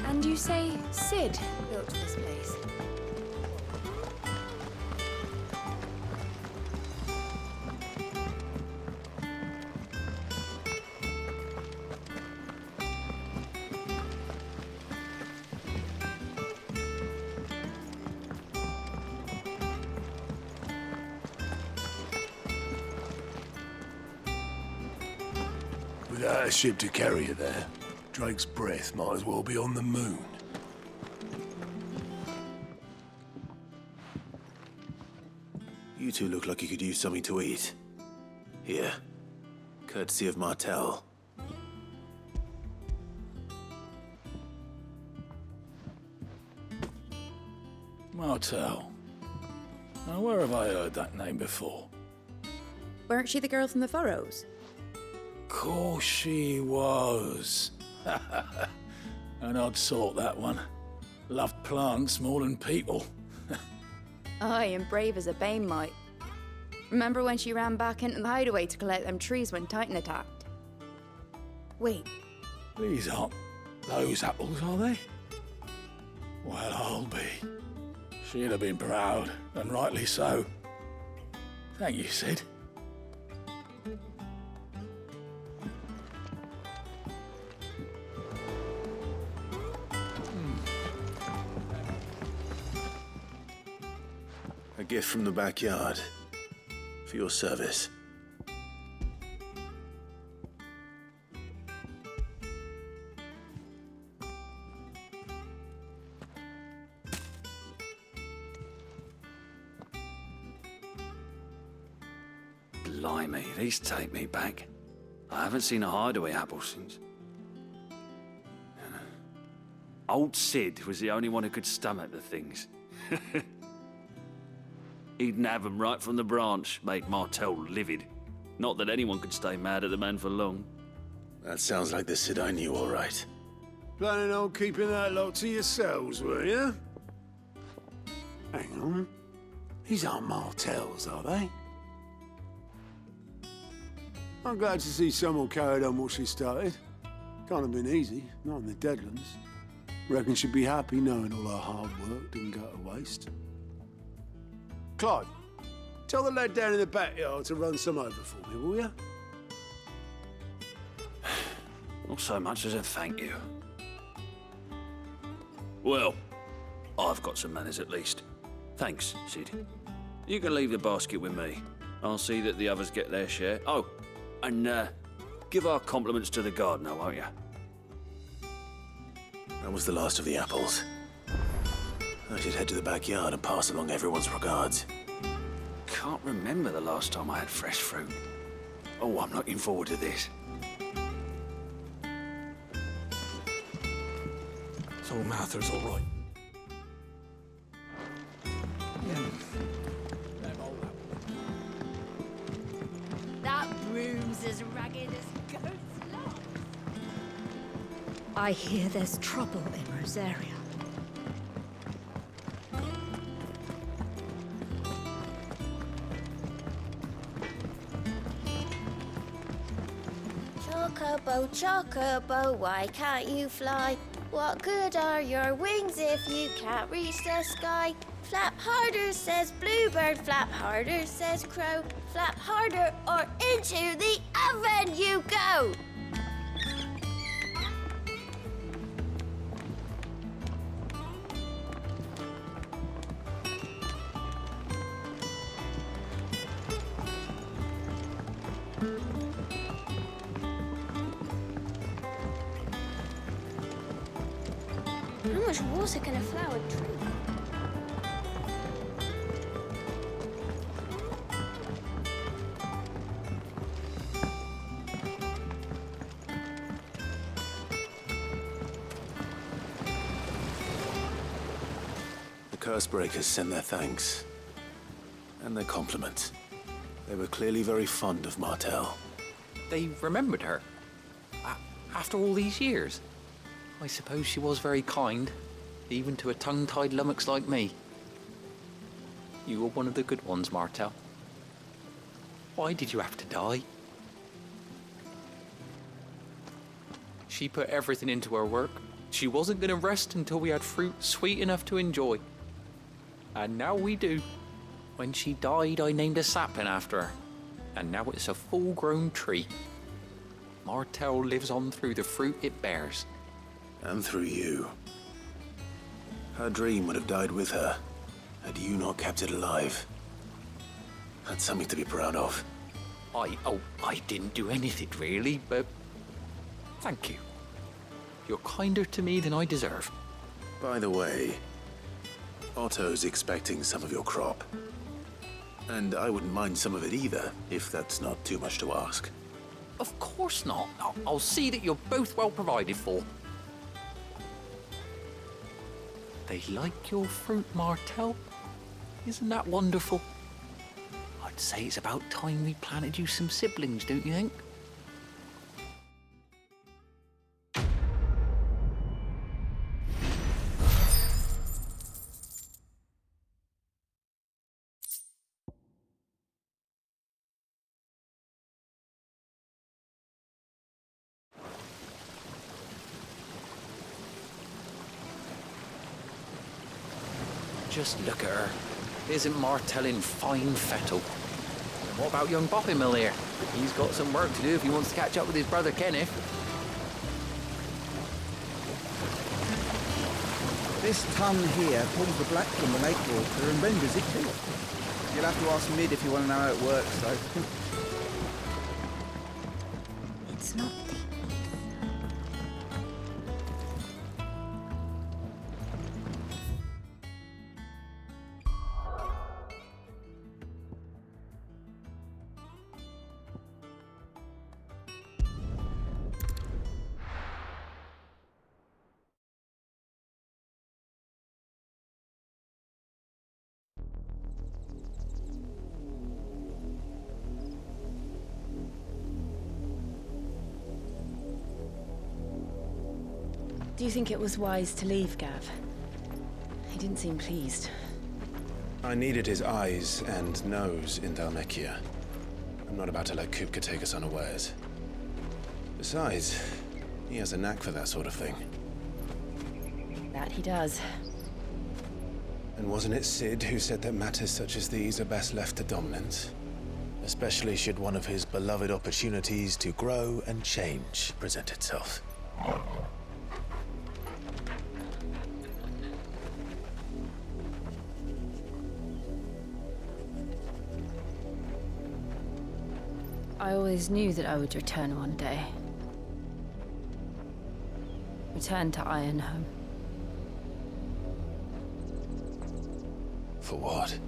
And you say Sid built this place? Without a ship to carry you there, Drake's breath might as well be on the moon. You two look like you could use something to eat. Here, courtesy of Martel. Martel. Now, where have I heard that name before? Weren't she the girl from the Furrows? Course she was. An odd sort, that one. Loved plants more than people. Aye, and brave as a bane might. Remember when she ran back into the hideaway to collect them trees when Titan attacked? Wait, These aren't those apples, are they? Well, I'll be. She'd have been proud, and rightly so. Thank you, Sid. A gift from the backyard. For your service. Blimey, these take me back. I haven't seen a hideaway apple since. Old Sid was the only one who could stomach the things. He'd nab 'em right from the branch, made Martel livid. Not that anyone could stay mad at the man for long. That sounds like the Sid I knew, all right. Planning on keeping that lot to yourselves, were you? Hang on. These aren't Martels, are they? I'm glad to see someone carried on what she started. Can't have been easy, not in the Deadlands. Reckon she'd be happy knowing all her hard work didn't go to waste. Clive, tell the lad down in the backyard to run some over for me, will you? Not so much as a thank you. Well, I've got some manners at least. Thanks, Sid. You can leave the basket with me. I'll see that the others get their share. Oh, and give our compliments to the gardener, won't you? That was the last of the apples. I should head to the backyard and pass along everyone's regards. Can't remember the last time I had fresh fruit. Oh, I'm looking forward to this. So Martha's all right. That room's as ragged as goat's locks. I hear there's trouble in Rosaria. Chocobo, chocobo, why can't you fly? What good are your wings if you can't reach the sky? Flap harder, says bluebird, flap harder, says crow. Flap harder or into the oven you go! How much water can a flower drink? The curse breakers sent their thanks. And their compliments. They were clearly very fond of Martell. They remembered her. After all these years. I suppose she was very kind, even to a tongue-tied lummox like me. You were one of the good ones, Martell. Why did you have to die? She put everything into her work. She wasn't going to rest until we had fruit sweet enough to enjoy. And now we do. When she died, I named a sapling after her. And now it's a full-grown tree. Martell lives on through the fruit it bears. And through you. Her dream would have died with her, had you not kept it alive. That's something to be proud of. I didn't do anything really, but thank you. You're kinder to me than I deserve. By the way, Otto's expecting some of your crop. And I wouldn't mind some of it either, if that's not too much to ask. Of course not. I'll see that you're both well provided for. They like your fruit, Martell. Isn't that wonderful? I'd say it's about time we planted you some siblings, don't you think? Just look at her. Isn't Martell in fine fettle? And what about young Boppimill here? He's got some work to do if he wants to catch up with his brother Kenneth. This tongue here pulls the black from the lake water and renders it too. You'll have to ask Mid if you want to know how it works, though. It's not deep. Do you think it was wise to leave, Gav? He didn't seem pleased. I needed his eyes and nose in Dhalmekia. I'm not about to let Kupka take us unawares. Besides, he has a knack for that sort of thing. That he does. And wasn't it Sid who said that matters such as these are best left to dominance? Especially should one of his beloved opportunities to grow and change present itself. I always knew that I would return one day. Return to Ironhome. For what?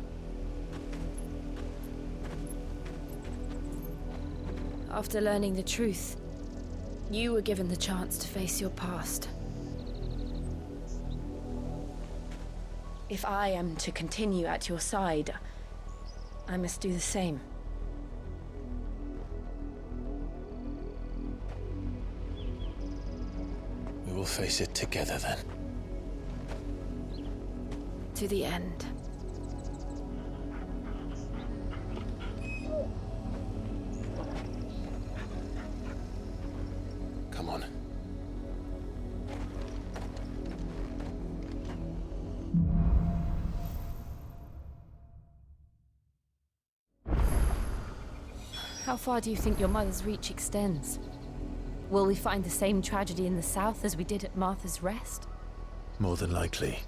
After learning the truth, you were given the chance to face your past. If I am to continue at your side, I must do the same. We will face it together then. To the end. Come on. How far do you think your mother's reach extends? Will we find the same tragedy in the south as we did at Martha's Rest? More than likely.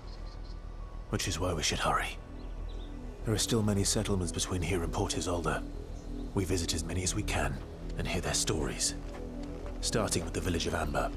Which is why we should hurry. There are still many settlements between here and Port Isolde. We visit as many as we can and hear their stories. Starting with the village of Amber.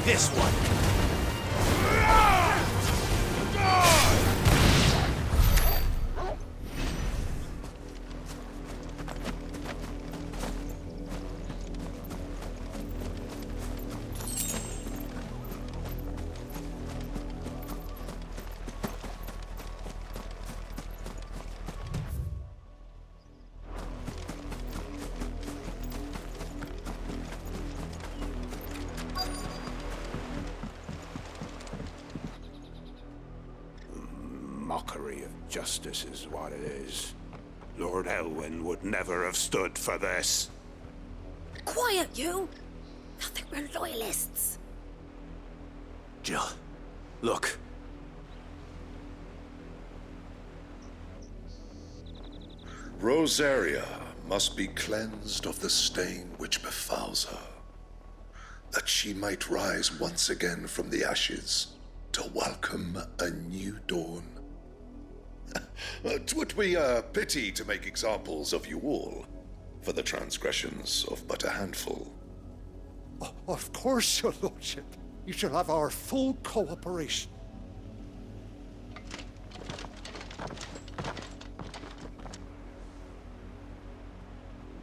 This one! Mockery of justice is what it is. Lord Elwyn would never have stood for this. Quiet, you! I think we're loyalists. Jill, look. Rosaria must be cleansed of the stain which befouls her, that she might rise once again from the ashes to welcome a new dawn. 'Twould be a pity to make examples of you all, for the transgressions of but a handful. Of course, your lordship. You shall have our full cooperation.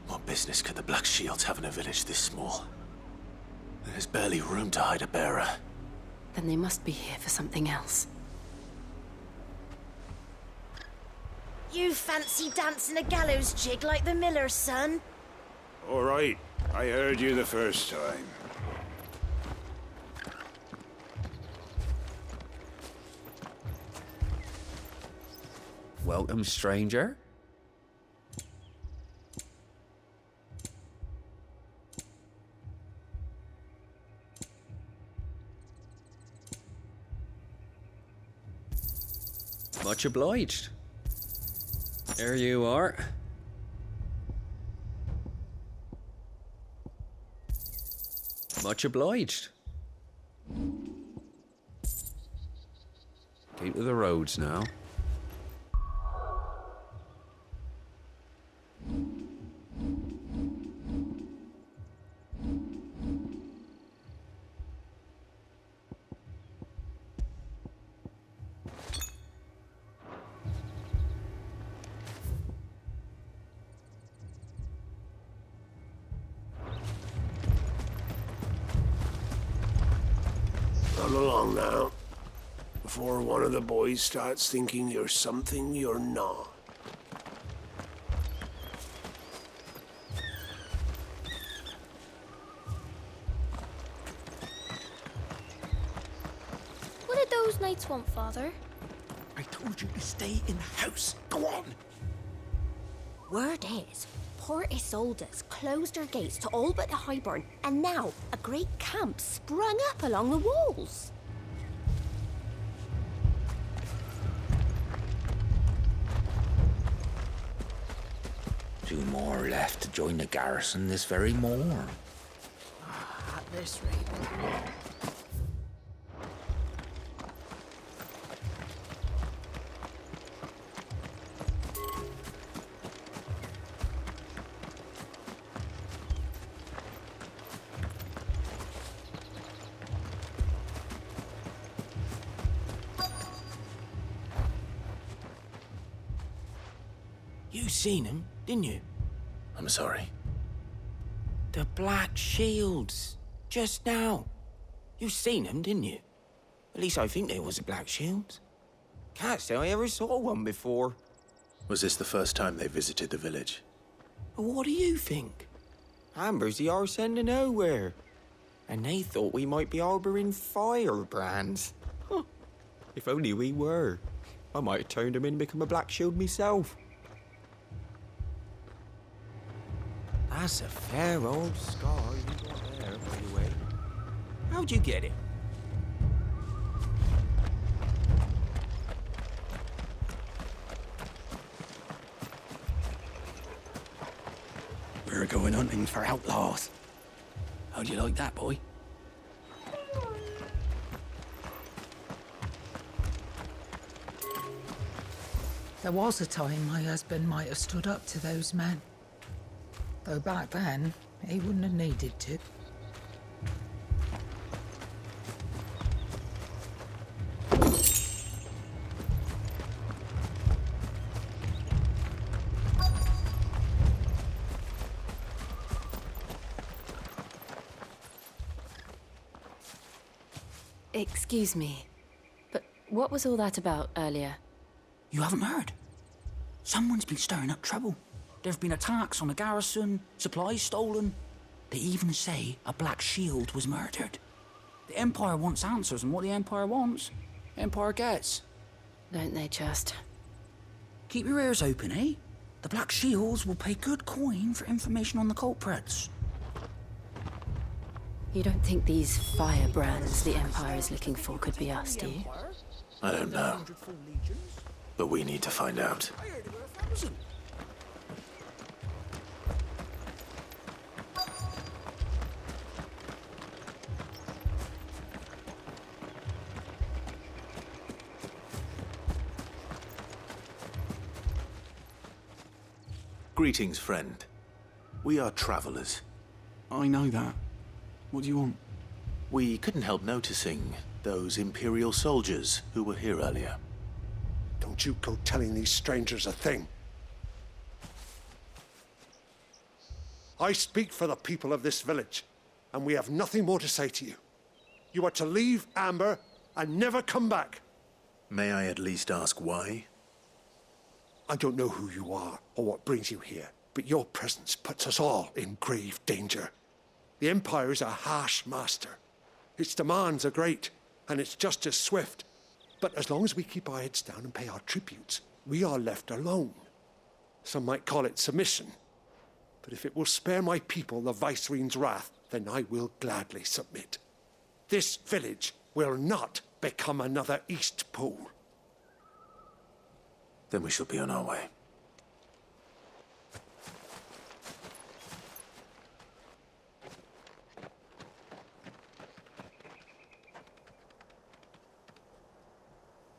What business could the Black Shields have in a village this small? There's barely room to hide a bearer. Then they must be here for something else. You fancy dancing a gallows jig like the miller's son? All right, I heard you the first time. Welcome, stranger. Much obliged. There you are. Much obliged. Keep to the roads now. Come along now. before one of the boys starts thinking you're something you're not. What did those knights want, Father? I told you to stay in the house. Go on. Word is, Port Isolde's closed her gates to all but the Highborn, and now a great camp sprung up along the walls. Two more left to join the garrison this very morn. At this rate. You seen him, didn't you? I'm sorry. The Black Shields. Just now. You seen them, didn't you? At least I think there was a Black Shields. Can't say I ever saw one before. Was this the first time they visited the village? What do you think? Amber's the arse end of nowhere. And they thought we might be harbouring firebrands. Huh. If only we were. I might have turned them in and become a Black Shield myself. That's a fair old scar you got there, by the way. How'd you get it? We're going hunting for outlaws. How'd you like that, boy? There was a time my husband might have stood up to those men. Though back then, he wouldn't have needed to. Excuse me, but what was all that about earlier? You haven't heard? Someone's been stirring up trouble. There have been attacks on the garrison, supplies stolen. They even say a Black Shield was murdered. The Empire wants answers, and what the Empire wants, the Empire gets. Don't they just? Keep your ears open, eh? The Black Shields will pay good coin for information on the culprits. You don't think these firebrands the Empire is looking for could be us, do you? I don't know. But we need to find out. Greetings, friend. We are travelers. I know that. What do you want? We couldn't help noticing those Imperial soldiers who were here earlier. Don't you go telling these strangers a thing. I speak for the people of this village, and we have nothing more to say to you. You are to leave Amber and never come back. May I at least ask why? I don't know who you are or what brings you here, but your presence puts us all in grave danger. The Empire is a harsh master. Its demands are great, and its justice swift. But as long as we keep our heads down and pay our tributes, we are left alone. Some might call it submission. But if it will spare my people the Viceroy's wrath, then I will gladly submit. This village will not become another Eastpool. Then we shall be on our way.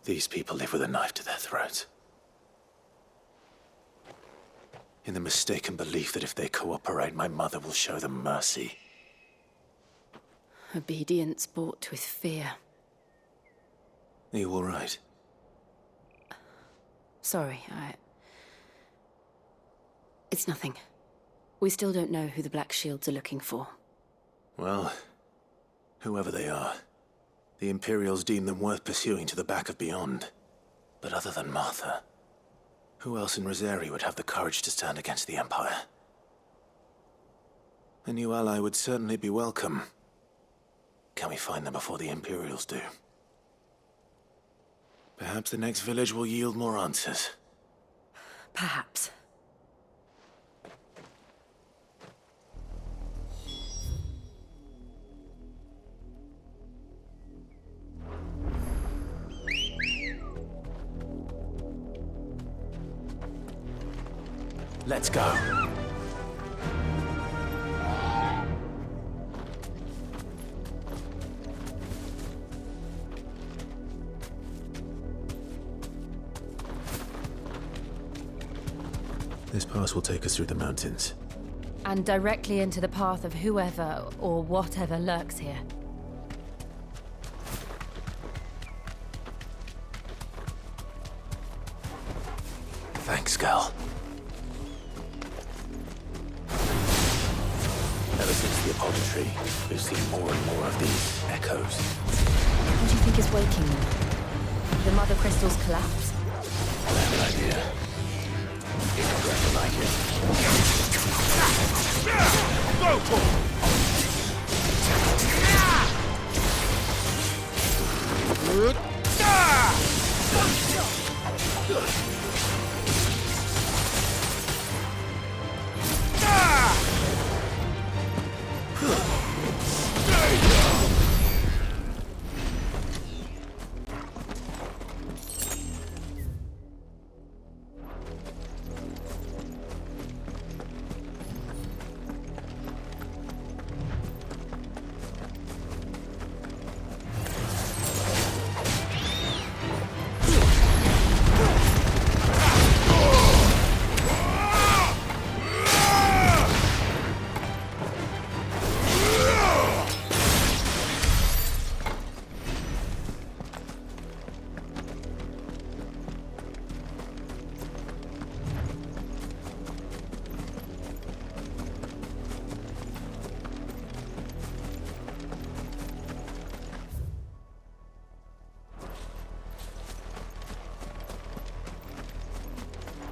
These people live with a knife to their throats. In the mistaken belief that if they cooperate, my mother will show them mercy. Obedience bought with fear. Are you all right? Sorry, It's nothing. We still don't know who the Black Shields are looking for. Well, whoever they are, The Imperials deem them worth pursuing to the back of beyond. But other than Martha, who else in Rosari would have the courage to stand against the Empire? A new ally would certainly be welcome. Can we find them before the Imperials do? Perhaps the next village will yield more answers. Perhaps. Let's go. This pass will take us through the mountains. And directly into the path of whoever or whatever lurks here. Thanks, girl. Ever since the apology, we've seen more and more of these echoes. What do you think is waking them? The Mother Crystal's collapse? I have an idea. You're not going to like it. Go for it!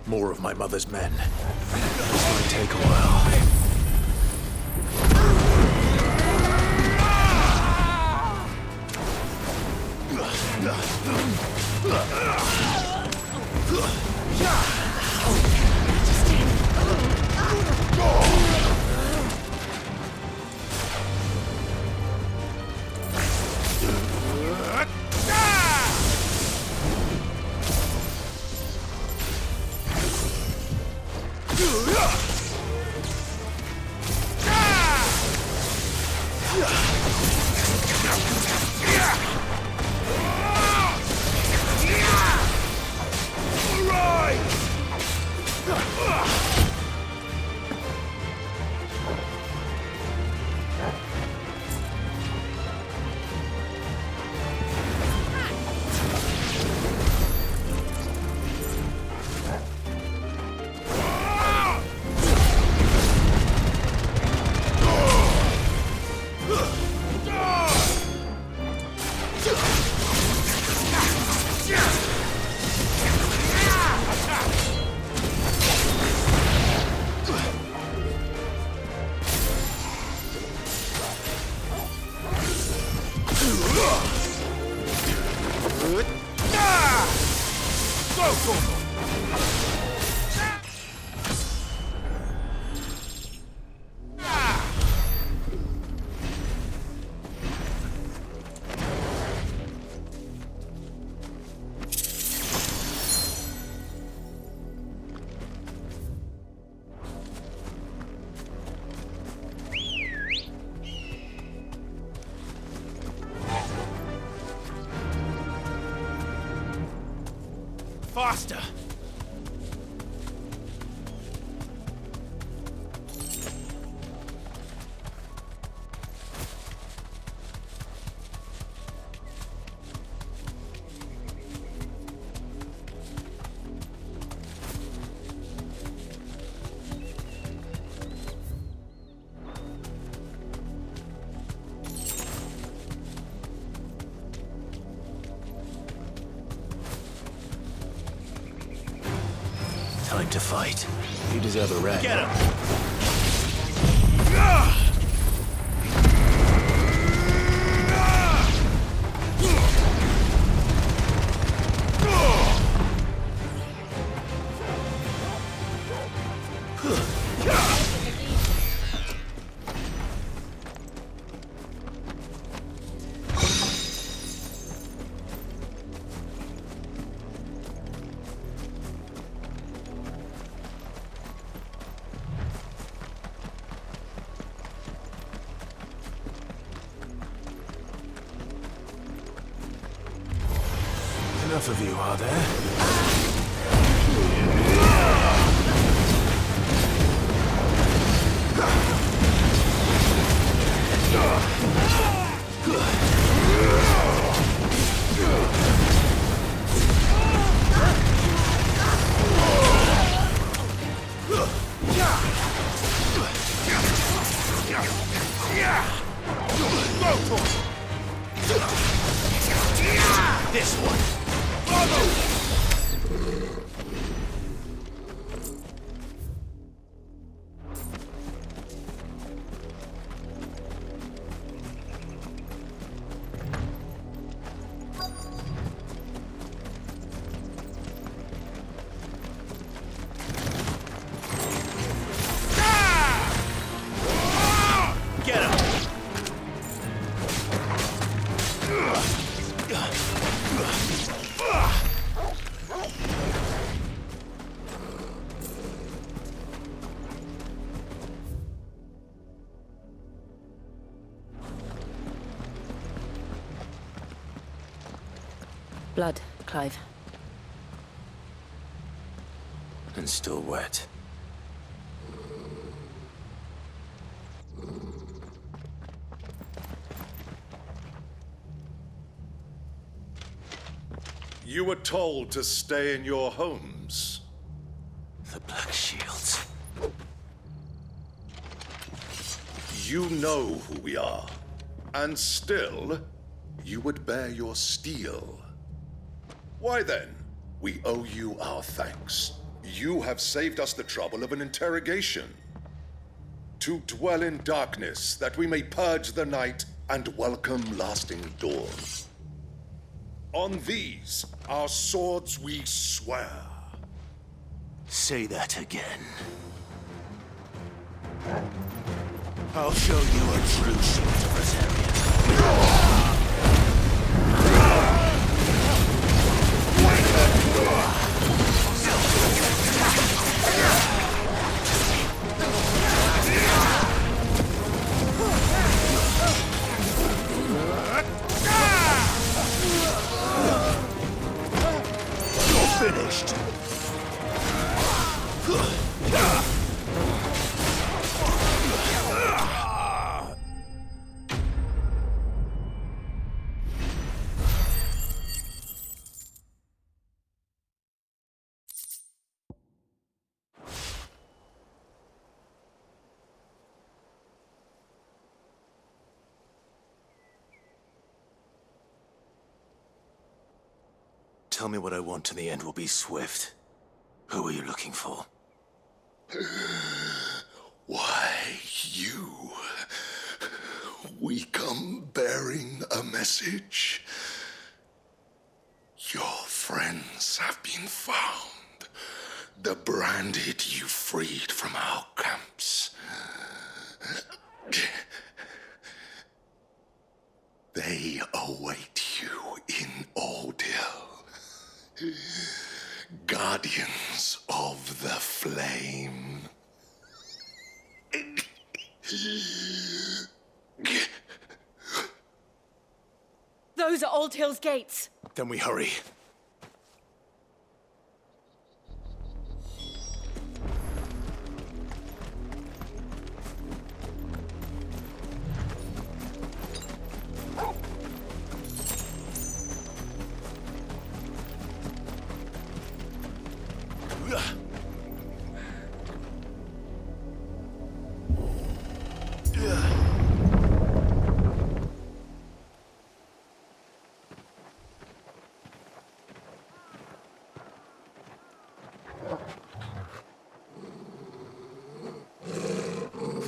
More of my mother's men. This might take a while. Faster! time to fight. You deserve a rest. Get him! Enough of you, are there? This one! Get him! Blood, Clive. And still wet. You were told to stay in your homes. The Black Shields. You know who we are. And still, you would bear your steel. Why then, we owe you our thanks. You have saved us the trouble of an interrogation. To dwell in darkness, that we may purge the night and welcome lasting dawn. On these, our swords we swear. Say that again. I'll show you a true shield of Rosarian. Finished. Tell me what I want and the end will be swift. Who are you looking for? Why, you. We come bearing a message. Your friends have been found. The branded you freed from our camps. They await you in Ordeal. Guardians of the Flame. Those are Old Hill's gates. Then we hurry.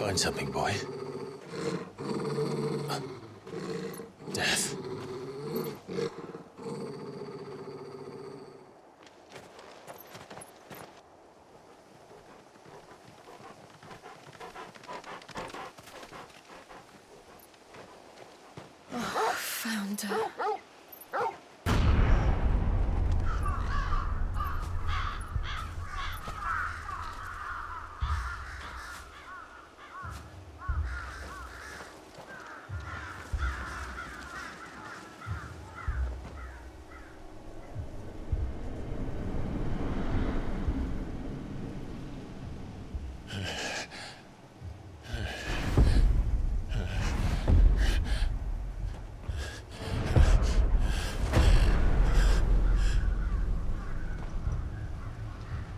Find something, boy. Death. Oh, found her.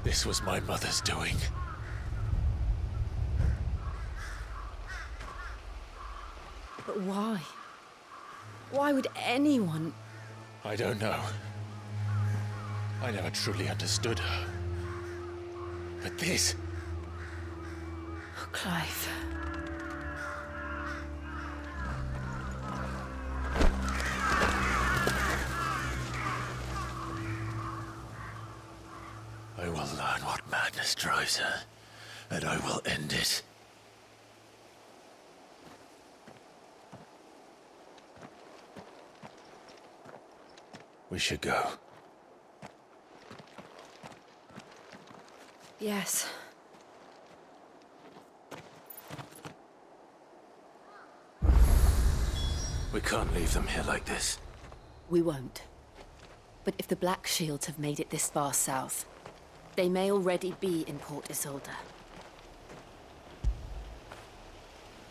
This was my mother's doing. But why? Why would anyone... I don't know. I never truly understood her. But this... Oh, Clive. I will learn what madness drives her, and I will end it. We should go. Yes. We can't leave them here like this. We won't. But if the Black Shields have made it this far south, they may already be in Port Isolde.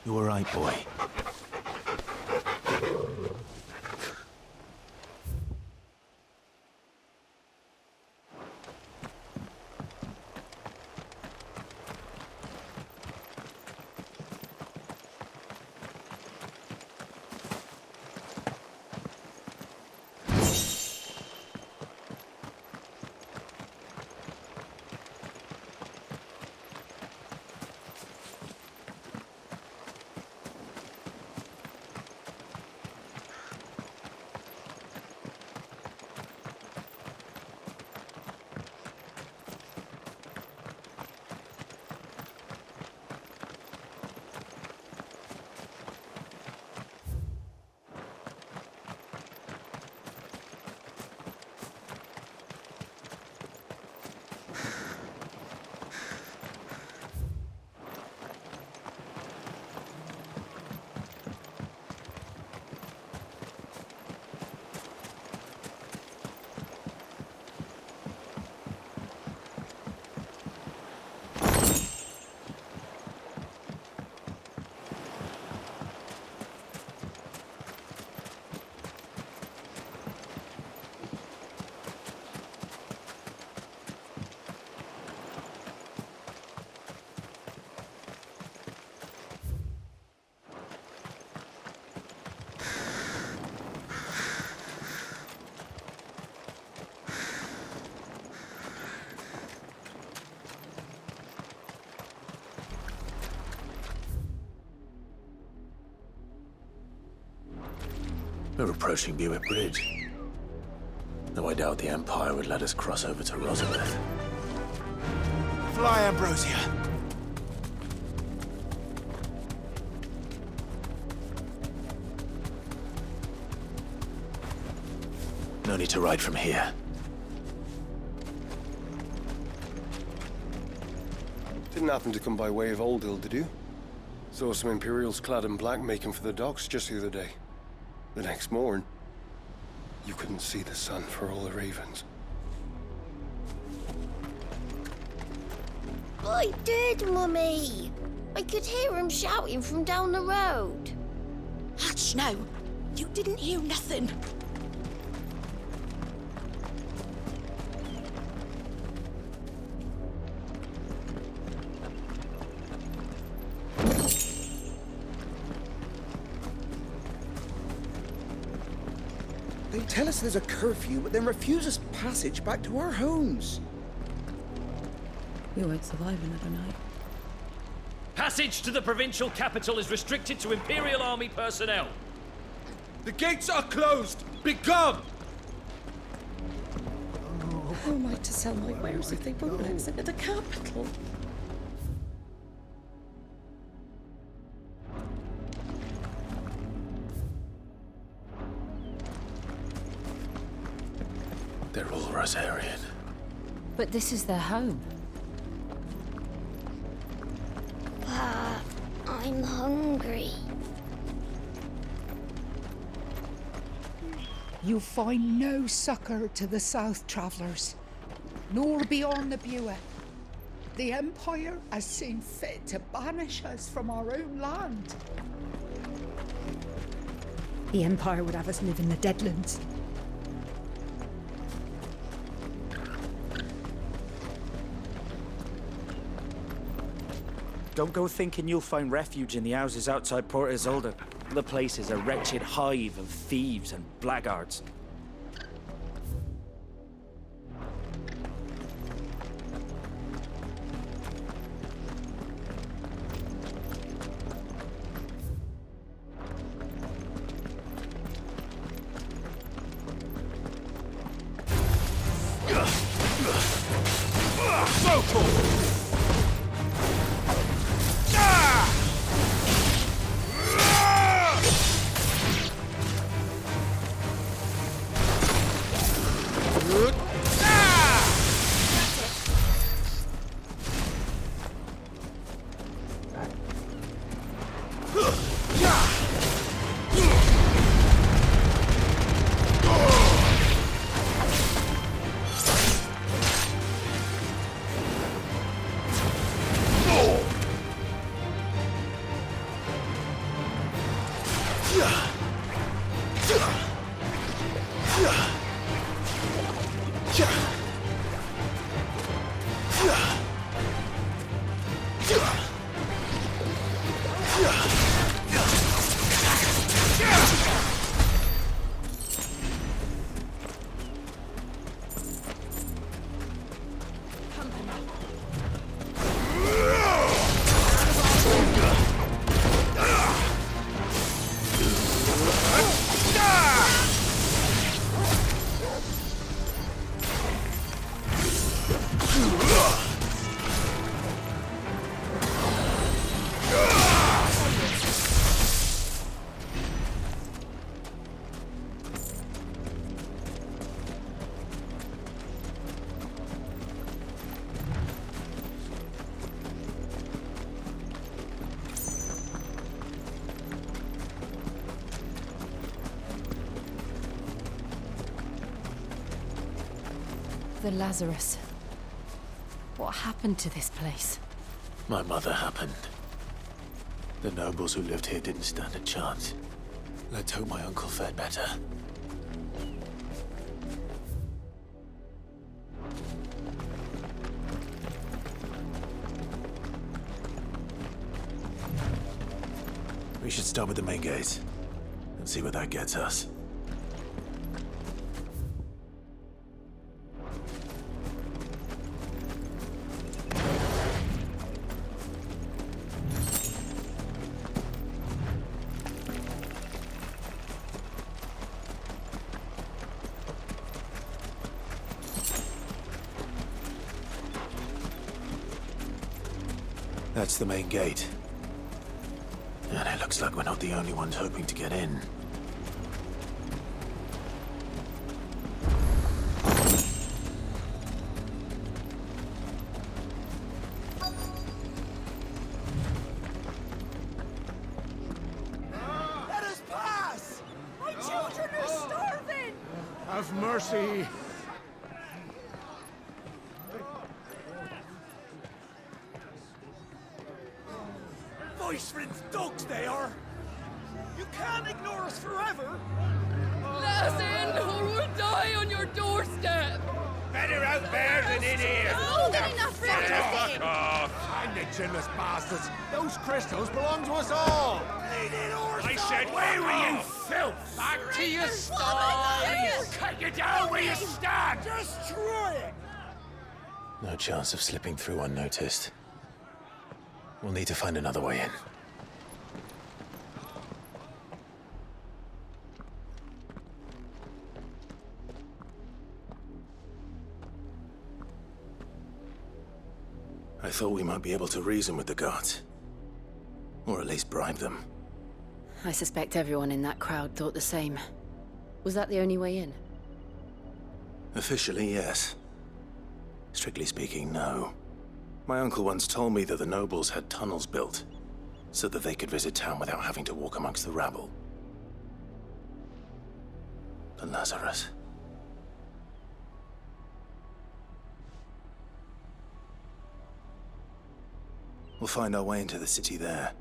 You were right, boy. We're approaching Buick Bridge. Though I doubt the Empire would let us cross over to Rosabeth. Fly, Ambrosia. No need to ride from here. Didn't happen to come by way of Old Hill, did you? Saw some Imperials clad in black making for the docks just the other day. The next morn, you couldn't see the sun for all the ravens. I did, Mummy. I could hear him shouting from down the road. Hutch, no. You didn't hear nothing. They tell us there's a curfew, but then refuse us passage back to our homes. We won't survive another night. Passage to the provincial capital is restricted to Imperial Army personnel. The gates are closed! Begone! How am I to sell my wares if they won't let us into the capital? They're all Rosarian. But this is their home. I'm hungry. You find no succor to the south travellers, nor beyond the Buet. The Empire has seen fit to banish us from our own land. The Empire would have us live in the Deadlands. Don't go thinking you'll find refuge in the houses outside Port Isolde. The place is a wretched hive of thieves and blackguards. The Lazarus. What happened to this place? My mother happened. The nobles who lived here didn't stand a chance. Let's hope my uncle fared better. We should start with the main gate and see where that gets us. That's the main gate. And it looks like we're not the only ones hoping to get in. Let us pass! My children are starving! Have mercy! Viceland's dogs they are! You can't ignore us forever! Let us in, or we'll die on your doorstep! Better out there than in here! Oh, good enough for everything! Hang the chinless bastards! Those crystals belong to us all! I said, where were you, filth? Back to your sties! Cut you down where you stand! Destroy it! No chance of slipping through unnoticed. We'll need to find another way in. I thought we might be able to reason with the guards. Or at least bribe them. I suspect everyone in that crowd thought the same. Was that the only way in? Officially, yes. Strictly speaking, no. My uncle once told me that the nobles had tunnels built, so that they could visit town without having to walk amongst the rabble. But Lazarus... We'll find our way into the city there.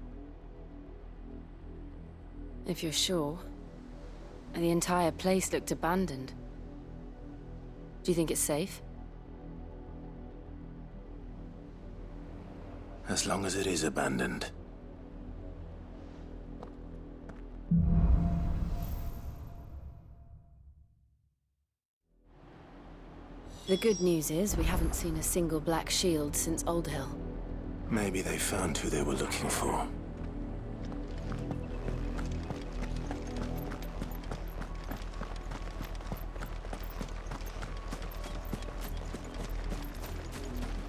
If you're sure. The entire place looked abandoned. Do you think it's safe? As long as it is abandoned. The good news is we haven't seen a single black shield since Old Hill. Maybe they found who they were looking for.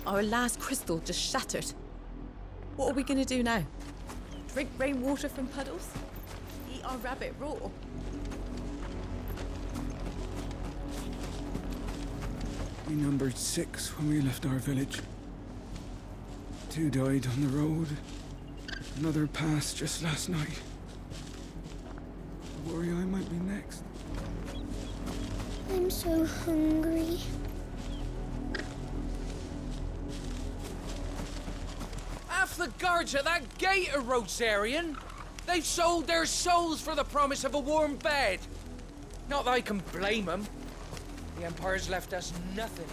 Our last crystal just shattered. What are we gonna do now? Drink rainwater from puddles? Eat our rabbit raw? We numbered 6 when we left our village. 2 died on the road. Another passed just last night. I worry I might be next. I'm so hungry. Half the guards at that gate are Rosarian. They've sold their souls for the promise of a warm bed. Not that I can blame them. The Empire's left us nothing.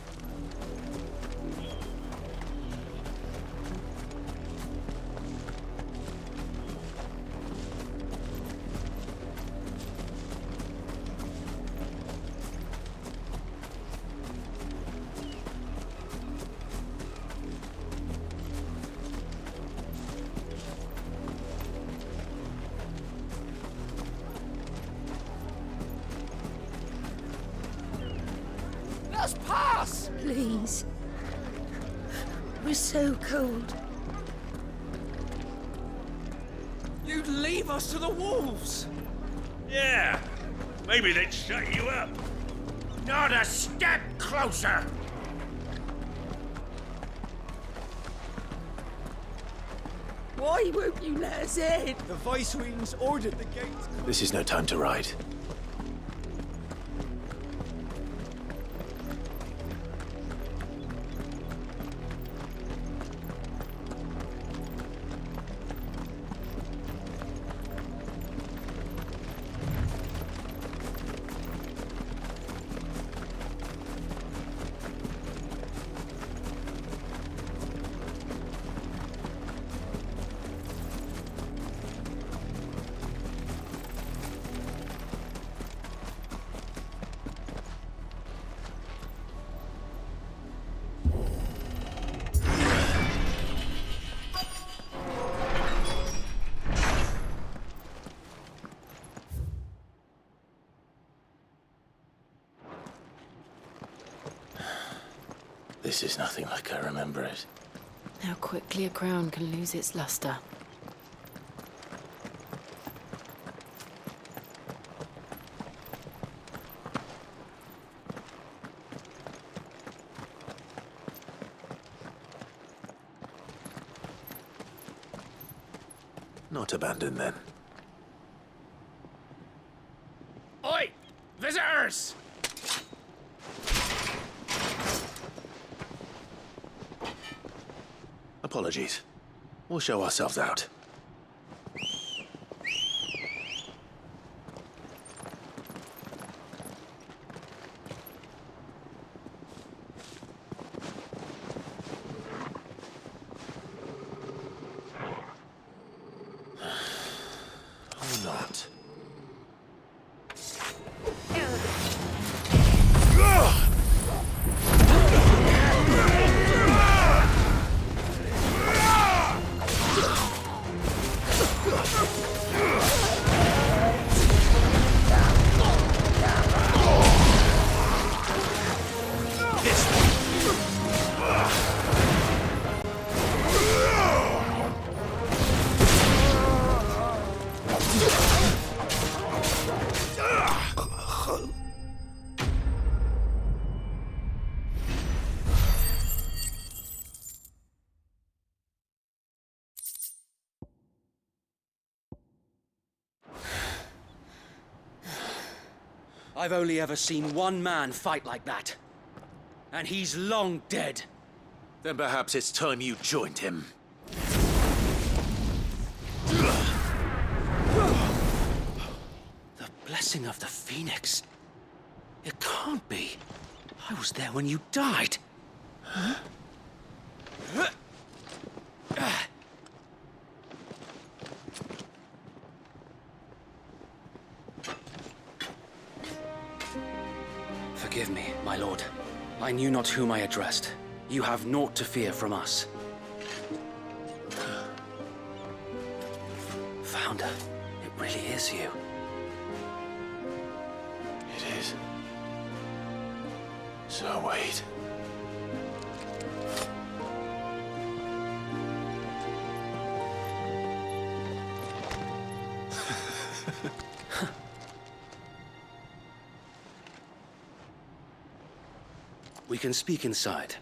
Let's pass! Please. We're so cold. You'd leave us to the wolves! Yeah, maybe they'd shut you up. Not a step closer! Why won't you let us in? The Vice Queen's ordered the gates. This is no time to ride. This is nothing like I remember it. How quickly a crown can lose its luster. Not abandoned, then. Oi! Visitors! Apologies. We'll show ourselves out. Or not. I've only ever seen one man fight like that. And he's long dead. Then perhaps it's time you joined him. The blessing of the Phoenix. It can't be. I was there when you died. Huh? Forgive me, my lord. I knew not whom I addressed. You have naught to fear from us. Founder, it really is you. It is. So wait. We can speak inside.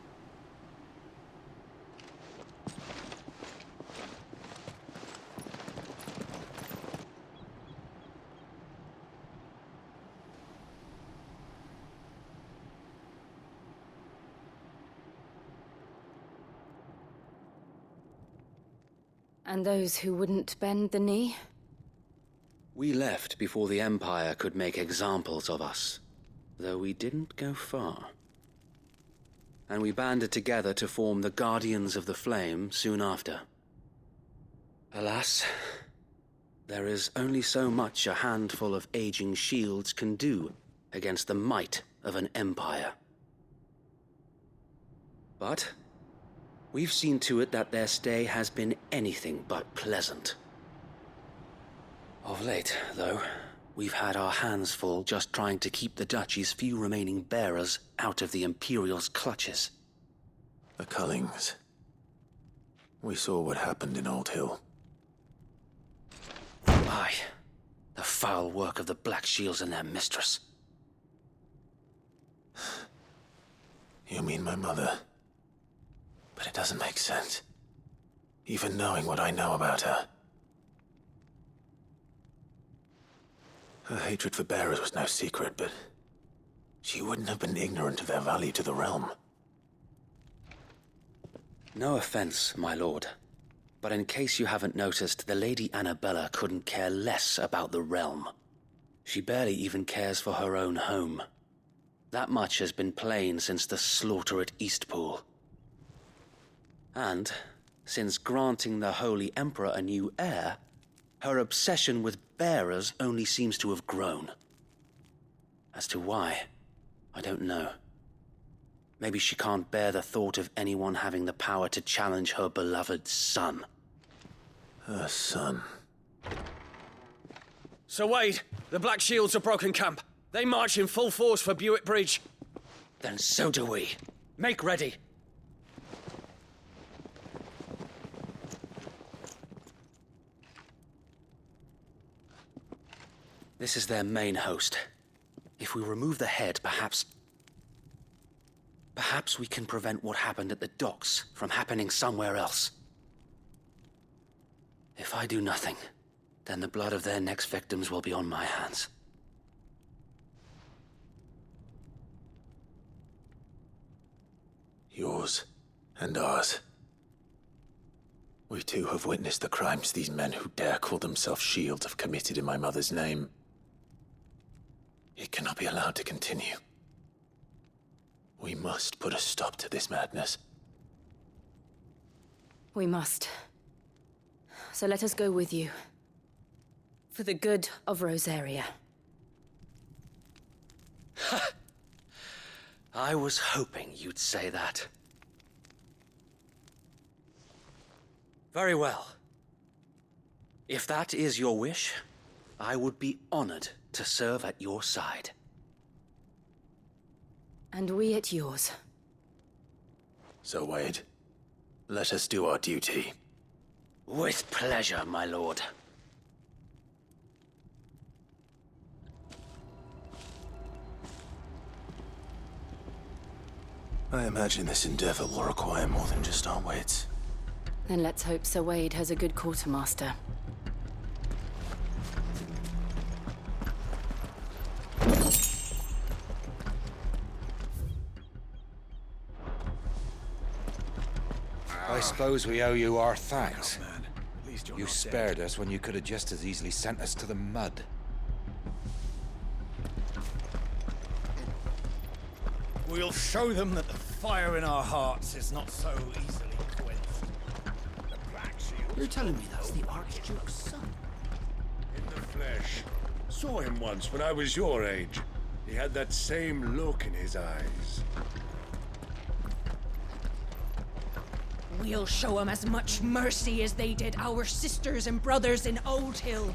And those who wouldn't bend the knee? We left before the Empire could make examples of us, though we didn't go far. And we banded together to form the Guardians of the Flame soon after. Alas, there is only so much a handful of aging shields can do against the might of an empire. But we've seen to it that their stay has been anything but pleasant. Of late, though, we've had our hands full just trying to keep the Duchy's few remaining bearers out of the Imperial's clutches. The Cullings. We saw what happened in Old Hill. Aye. The foul work of the Black Shields and their mistress. You mean my mother? But it doesn't make sense. Even knowing what I know about her. Her hatred for bearers was no secret, but she wouldn't have been ignorant of their value to the realm. No offense, my lord, but in case you haven't noticed, the Lady Annabella couldn't care less about the realm. She barely even cares for her own home. That much has been plain since the slaughter at Eastpool. And, since granting the Holy Emperor a new heir, her obsession with bearers only seems to have grown. As to why, I don't know. Maybe she can't bear the thought of anyone having the power to challenge her beloved son. Her son. Sir Wade, the Black Shields have broken camp. They march in full force for Buick Bridge. Then so do we. Make ready. This is their main host. If we remove the head, perhaps we can prevent what happened at the docks from happening somewhere else. If I do nothing, then the blood of their next victims will be on my hands. Yours and ours. We too have witnessed the crimes these men who dare call themselves shields have committed in my mother's name. It cannot be allowed to continue. We must put a stop to this madness. We must. So let us go with you. For the good of Rosaria. I was hoping you'd say that. Very well. If that is your wish, I would be honored to serve at your side. And we at yours. So, Wade, let us do our duty. With pleasure, my lord. I imagine this endeavor will require more than just our wits. Then let's hope Sir Wade has a good quartermaster. I suppose we owe you our thanks. You spared us when you could have just as easily sent us to the mud. We'll show them that the fire in our hearts is not so easily quenched. The Black Shield. You're telling me that's the Archduke's son? In the flesh. Saw him once when I was your age. He had that same look in his eyes. We'll show them as much mercy as they did our sisters and brothers in Old Hill.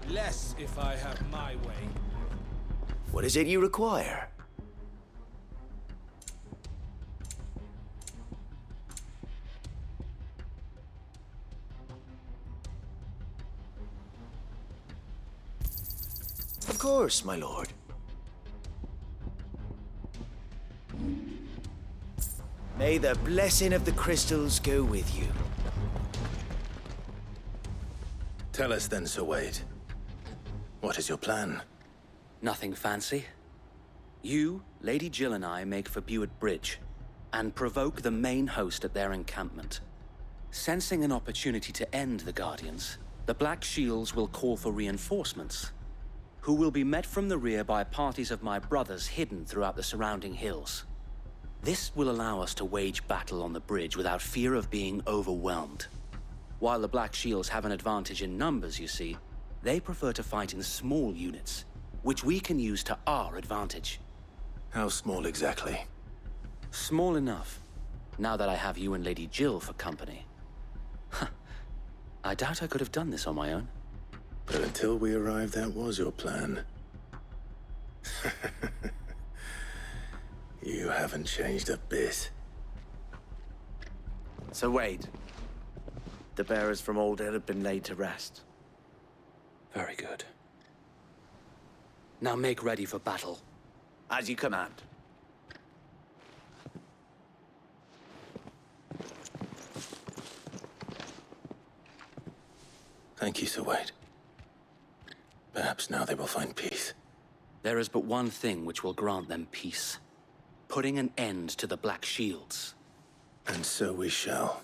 Less if I have my way. What is it you require? Of course, my lord. May the blessing of the crystals go with you. Tell us then, Sir Wade. What is your plan? Nothing fancy. You, Lady Jill and I make for Buett Bridge and provoke the main host at their encampment. Sensing an opportunity to end the Guardians, the Black Shields will call for reinforcements, who will be met from the rear by parties of my brothers hidden throughout the surrounding hills. This will allow us to wage battle on the bridge without fear of being overwhelmed. While the Black Shields have an advantage in numbers, you see, they prefer to fight in small units, which we can use to our advantage. How small exactly? Small enough, now that I have you and Lady Jill for company. I doubt I could have done this on my own. But until we arrived, that was your plan. You haven't changed a bit. Sir Wade, the bearers from Old Hill have been laid to rest. Very good. Now make ready for battle. As you command. Thank you, Sir Wade. Perhaps now they will find peace. There is but one thing which will grant them peace. Putting an end to the Black Shields. And so we shall.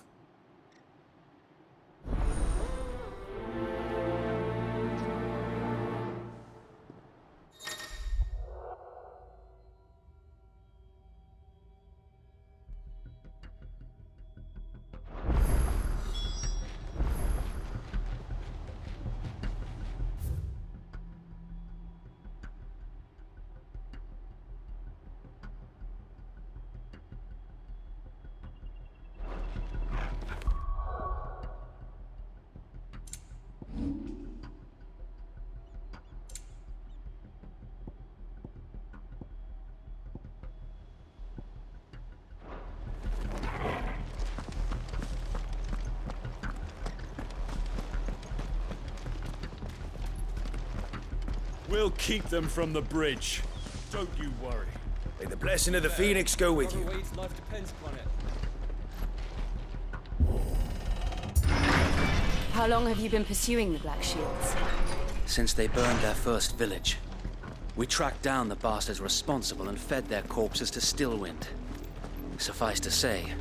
We'll keep them from the bridge. Don't you worry. May the blessing of the Phoenix go with you. Wade's life depends upon it. How long have you been pursuing the Black Shields? Since they burned their first village. We tracked down the bastards responsible and fed their corpses to Stillwind. Suffice to say,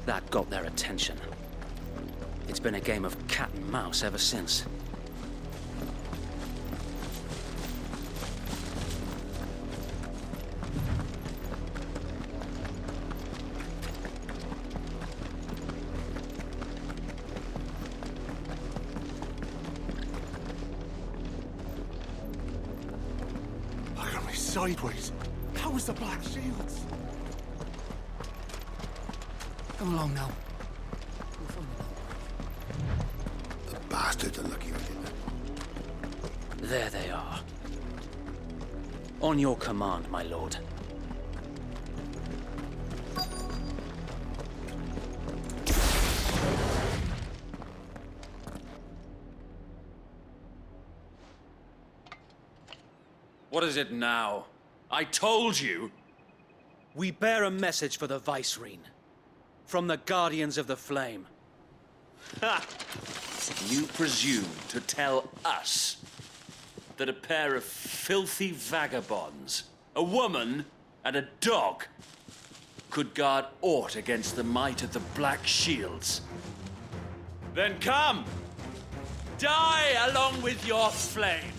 that got their attention. It's been a game of cat and mouse ever since. Sideways. How was the Black Shields? Come along now. The bastards are lucky I did that. There they are. On your command, my lord. What is it now? I told you! We bear a message for the Vicereine. From the Guardians of the Flame. Ha! You presume to tell us that a pair of filthy vagabonds, a woman and a dog, could guard aught against the might of the Black Shields. Then come! Die along with your flame!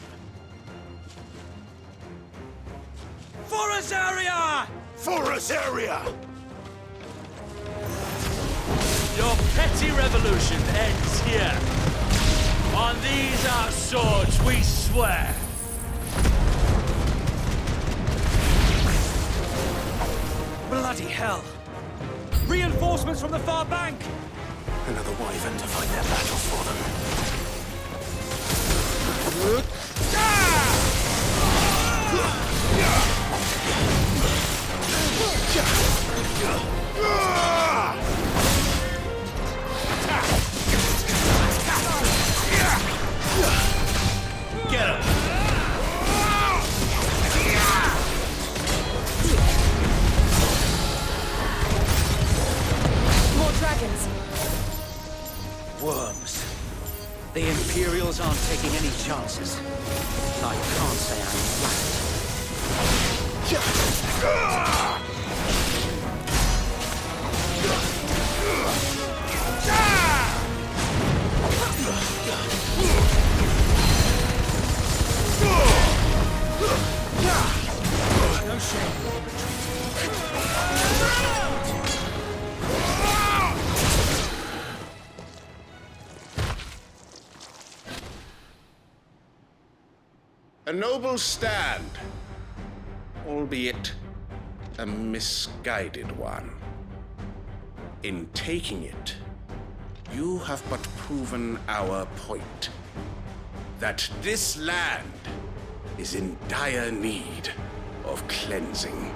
For Azaria! For Azaria! Your petty revolution ends here. On these our swords we swear. Bloody hell! Reinforcements from the far bank! Another wyvern to fight their battle for Get him! More dragons. Worms. The Imperials aren't taking any chances. I can't say I'm flattered. No shame. A noble stand, albeit a misguided one. In taking it, you have but proven our point. That this land is in dire need of cleansing.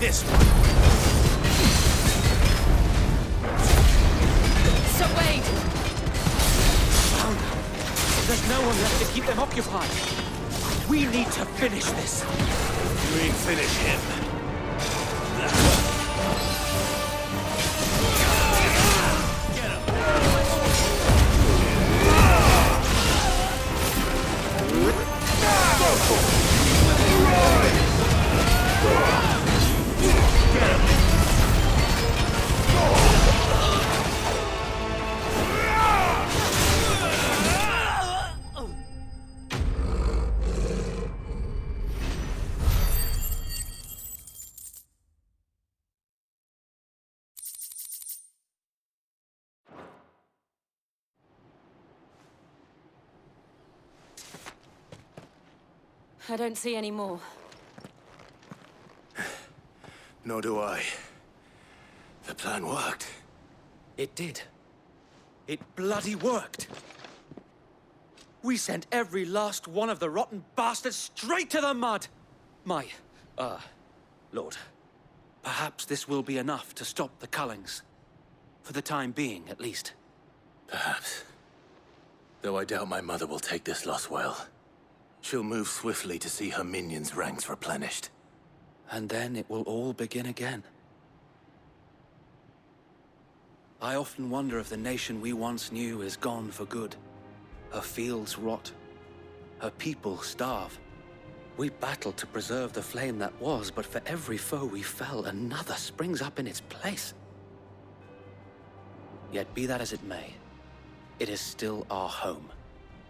This one. So Wade! Found them. There's no one left to keep them occupied. We need to finish this. You mean finish him? I don't see any more. Nor do I. The plan worked. It did. It bloody worked. We sent every last one of the rotten bastards straight to the mud! Lord. Perhaps this will be enough to stop the Cullings. For the time being, at least. Perhaps. Though I doubt my mother will take this loss well. She'll move swiftly to see her minions' ranks replenished. And then it will all begin again. I often wonder if the nation we once knew is gone for good. Her fields rot, Her people starve. We battled to preserve the flame that was, but for every foe we fell, another springs up in its place. Yet be that as it may, it is still our home,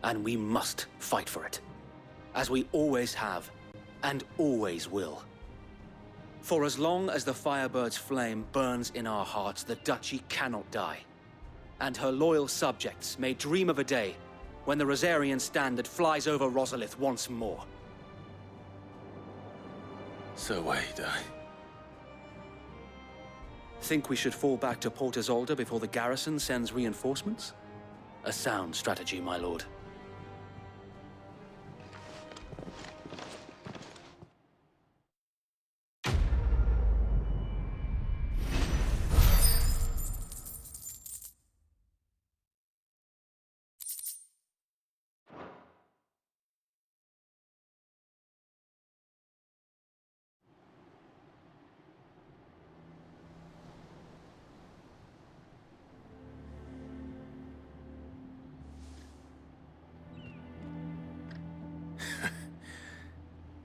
and we must fight for it, as we always have, and always will. For as long as the Firebird's flame burns in our hearts, the Duchy cannot die, and her loyal subjects may dream of a day when the Rosarian standard flies over Rosalith once more. So Wade, Think we should fall back to Port Isolde before the garrison sends reinforcements? A sound strategy, my lord.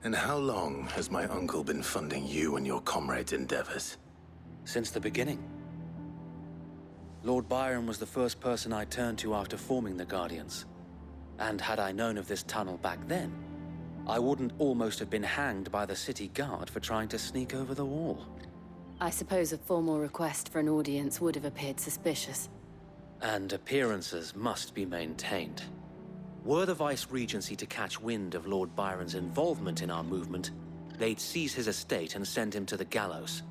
And how long has my uncle been funding you and your comrades' endeavors? Since the beginning. Lord Byron was the first person I turned to after forming the Guardians. And had I known of this tunnel back then, I wouldn't almost have been hanged by the city guard for trying to sneak over the wall. I suppose a formal request for an audience would have appeared suspicious. And appearances must be maintained. Were the Vice-Regency to catch wind of Lord Byron's involvement in our movement, they'd seize his estate and send him to the gallows,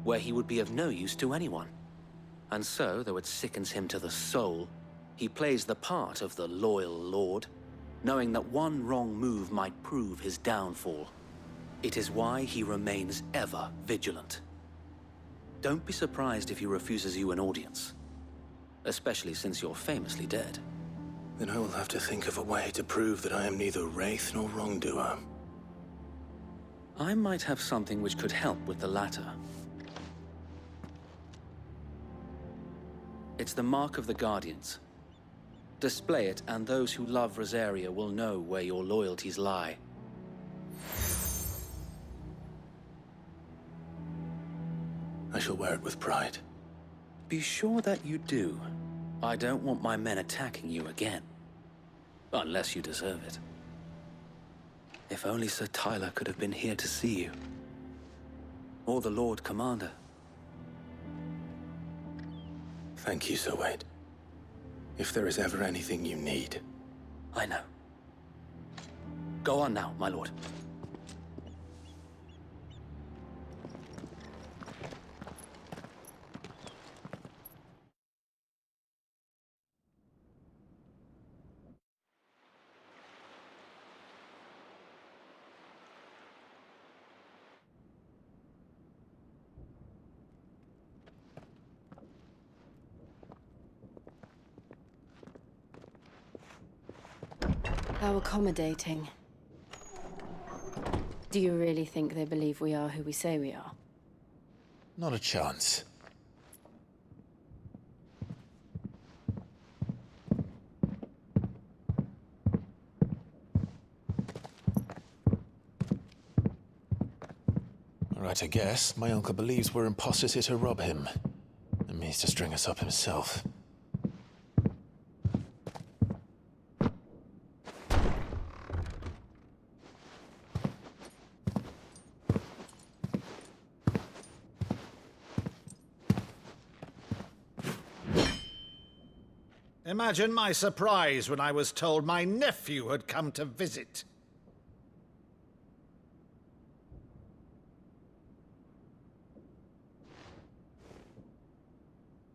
where he would be of no use to anyone. And so, though it sickens him to the soul, he plays the part of the loyal lord, knowing that one wrong move might prove his downfall. It is why he remains ever vigilant. Don't be surprised if he refuses you an audience, especially since you're famously dead. Then I will have to think of a way to prove that I am neither wraith nor wrongdoer. I might have something which could help with the latter. It's the mark of the Guardians. Display it, and those who love Rosaria will know where your loyalties lie. I shall wear it with pride. Be sure that you do. I don't want my men attacking you again. Unless you deserve it. If only Sir Tyler could have been here to see you. Or the Lord Commander. Thank you, Sir Wade. If there is ever anything you need. I know. Go on now, my lord. How accommodating. Do you really think they believe we are who we say we are? Not a chance. All right, I guess. My uncle believes we're imposters here to rob him. And means to string us up himself. Imagine my surprise when I was told my nephew had come to visit.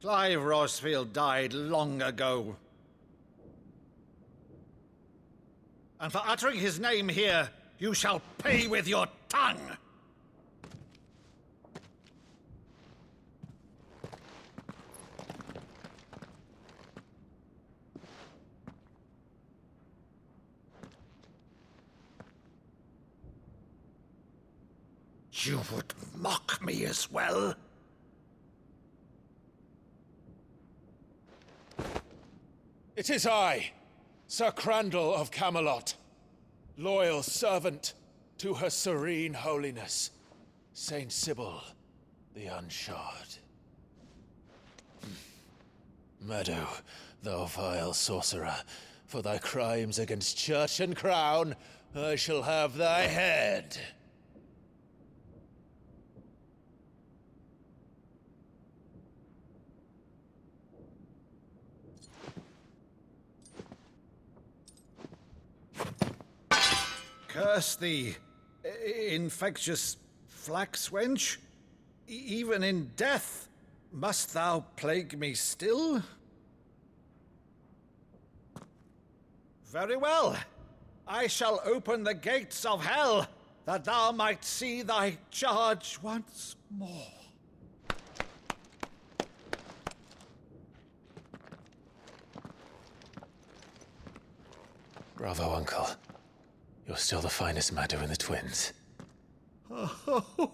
Clive Rosfield died long ago. And for uttering his name here, you shall pay with your tongue! You would mock me as well? It is I, Sir Crandall of Camelot. loyal servant to Her Serene Holiness, Saint Sybil the Unshod. Meadow, thou vile sorcerer, for thy crimes against church and crown, I shall have thy head. Curse thee, infectious flax wench. Even in death, must thou plague me still? Very well. I shall open the gates of hell, that thou might see thy charge once more. Bravo, Uncle. You're still the finest Meadow in the twins. Oh,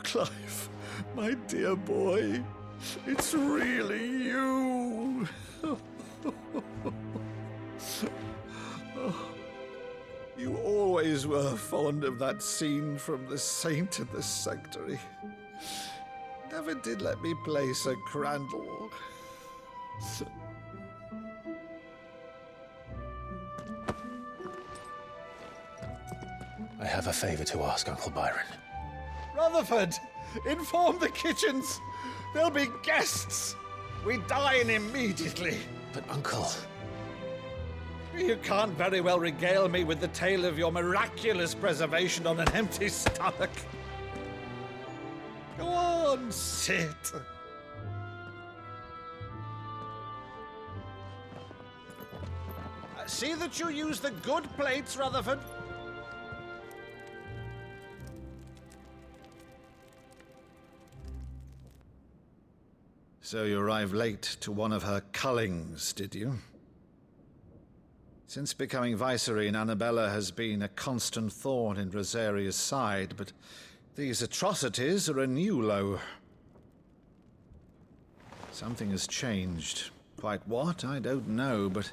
Clive, my dear boy, it's really you. You always were fond of that scene from The Saint in the Sanctuary. Never did let me play Sir Crandall. I have a favor to ask, Uncle Byron. Rutherford, inform the kitchens. There'll be guests. We dine immediately. But, Uncle... You can't very well regale me with the tale of your miraculous preservation on an empty stomach. Go on, sit. See that you use the good plates, Rutherford. So you arrived late to one of her cullings, did you? Since becoming Vicereine, Annabella has been a constant thorn in Rosaria's side, but these atrocities are a new low. Something has changed. Quite what, I don't know, but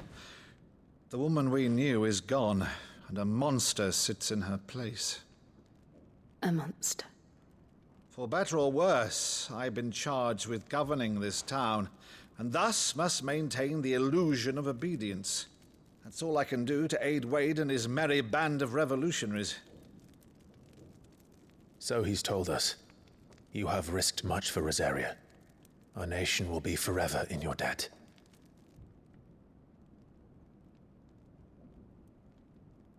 the woman we knew is gone, and a monster sits in her place. A monster? For better or worse, I've been charged with governing this town, and thus must maintain the illusion of obedience. That's all I can do to aid Wade and his merry band of revolutionaries. So he's told us. You have risked much for Rosaria. Our nation will be forever in your debt.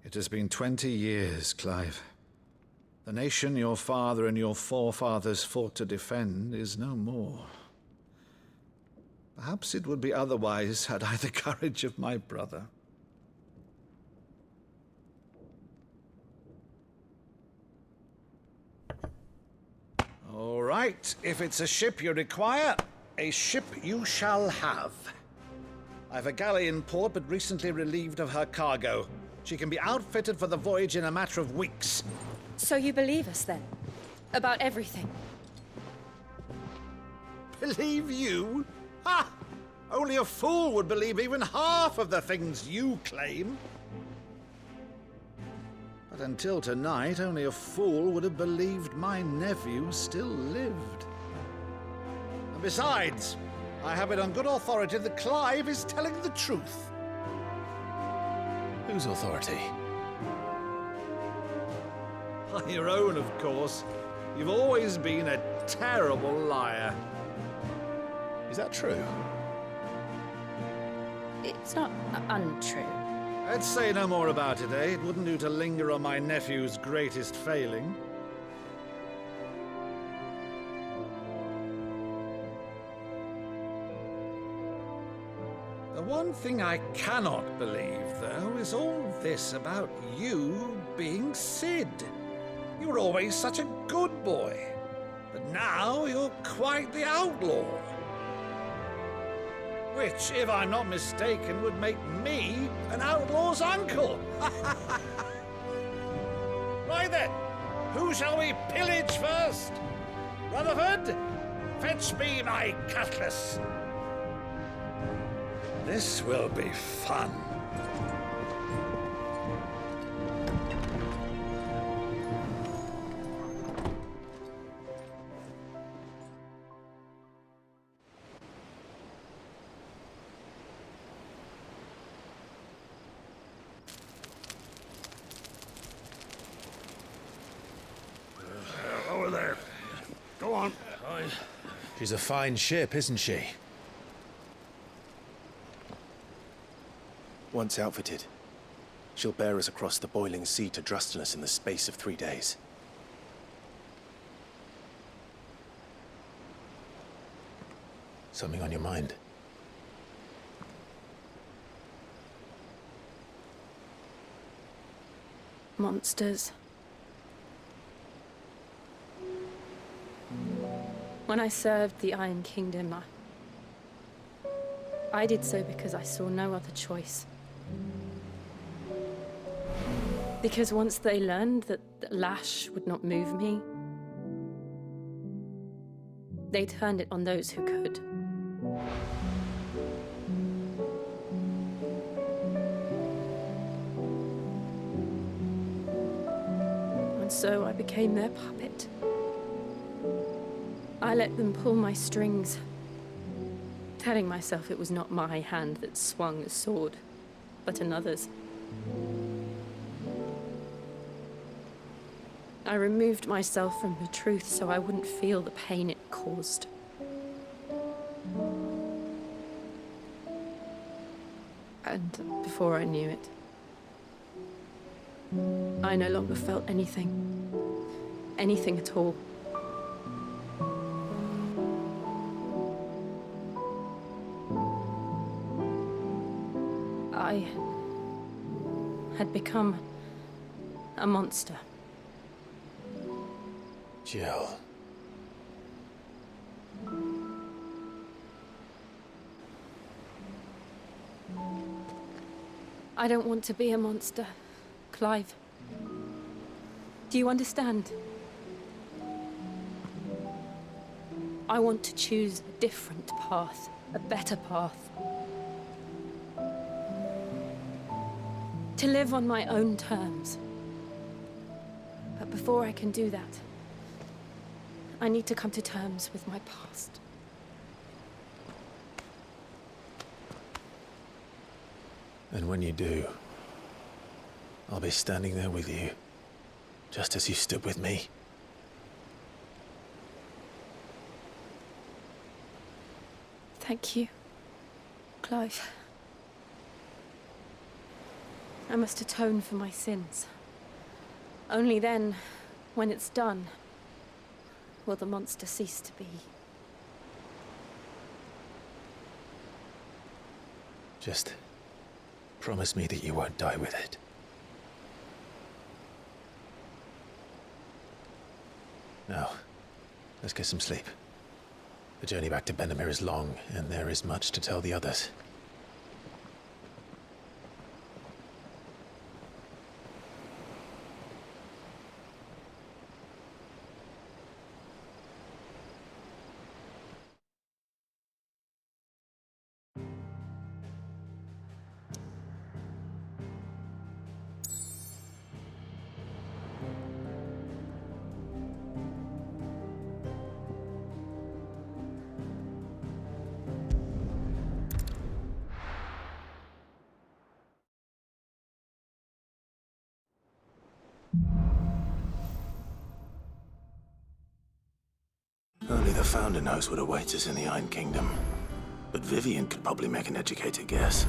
It has been 20 years, Clive. The nation your father and your forefathers fought to defend is no more. Perhaps it would be otherwise had I the courage of my brother. All right, if it's a ship you require, a ship you shall have. I've a galley in port, but recently relieved of her cargo. She can be outfitted for the voyage in a matter of weeks. So you believe us, then? About everything? Believe you? Ha! Only a fool would believe even half of the things you claim. But until tonight, only a fool would have believed my nephew still lived. And besides, I have it on good authority that Clive is telling the truth. Whose authority? Your own, of course. You've always been a terrible liar. Is that true? It's not untrue. Let's say no more about it, eh? It wouldn't do to linger on my nephew's greatest failing. The one thing I cannot believe, though, is all this about you being Sid. You were always such a good boy, but now you're quite the outlaw. Which, if I'm not mistaken, would make me an outlaw's uncle. Right then, who shall we pillage first? Rutherford, fetch me my cutlass. This will be fun. She's a fine ship, isn't she? Once outfitted, she'll bear us across the boiling sea to Drustinus in the space of 3 days. Something on your mind? Monsters. When I served the Iron Kingdom, I did so because I saw no other choice. Because once they learned that the lash would not move me, they turned it on those who could. And so I became their puppet. I let them pull my strings, telling myself it was not my hand that swung a sword, but another's. I removed myself from the truth so I wouldn't feel the pain it caused. And before I knew it, I no longer felt anything. Anything at all. I had become a monster. Jill. I don't want to be a monster, Clive. Do you understand? I want to choose a different path, a better path. To live on my own terms. But before I can do that, I need to come to terms with my past. And when you do, I'll be standing there with you, just as you stood with me. Thank you, Clive. I must atone for my sins. Only then, when it's done, will the monster cease to be. Just promise me that you won't die with it. Now, let's get some sleep. The journey back to Benamir is long, and there is much to tell the others. Only the Founder knows what awaits us in the Iron Kingdom. But Vivian could probably make an educated guess.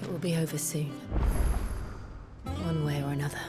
It will be over soon. One way or another.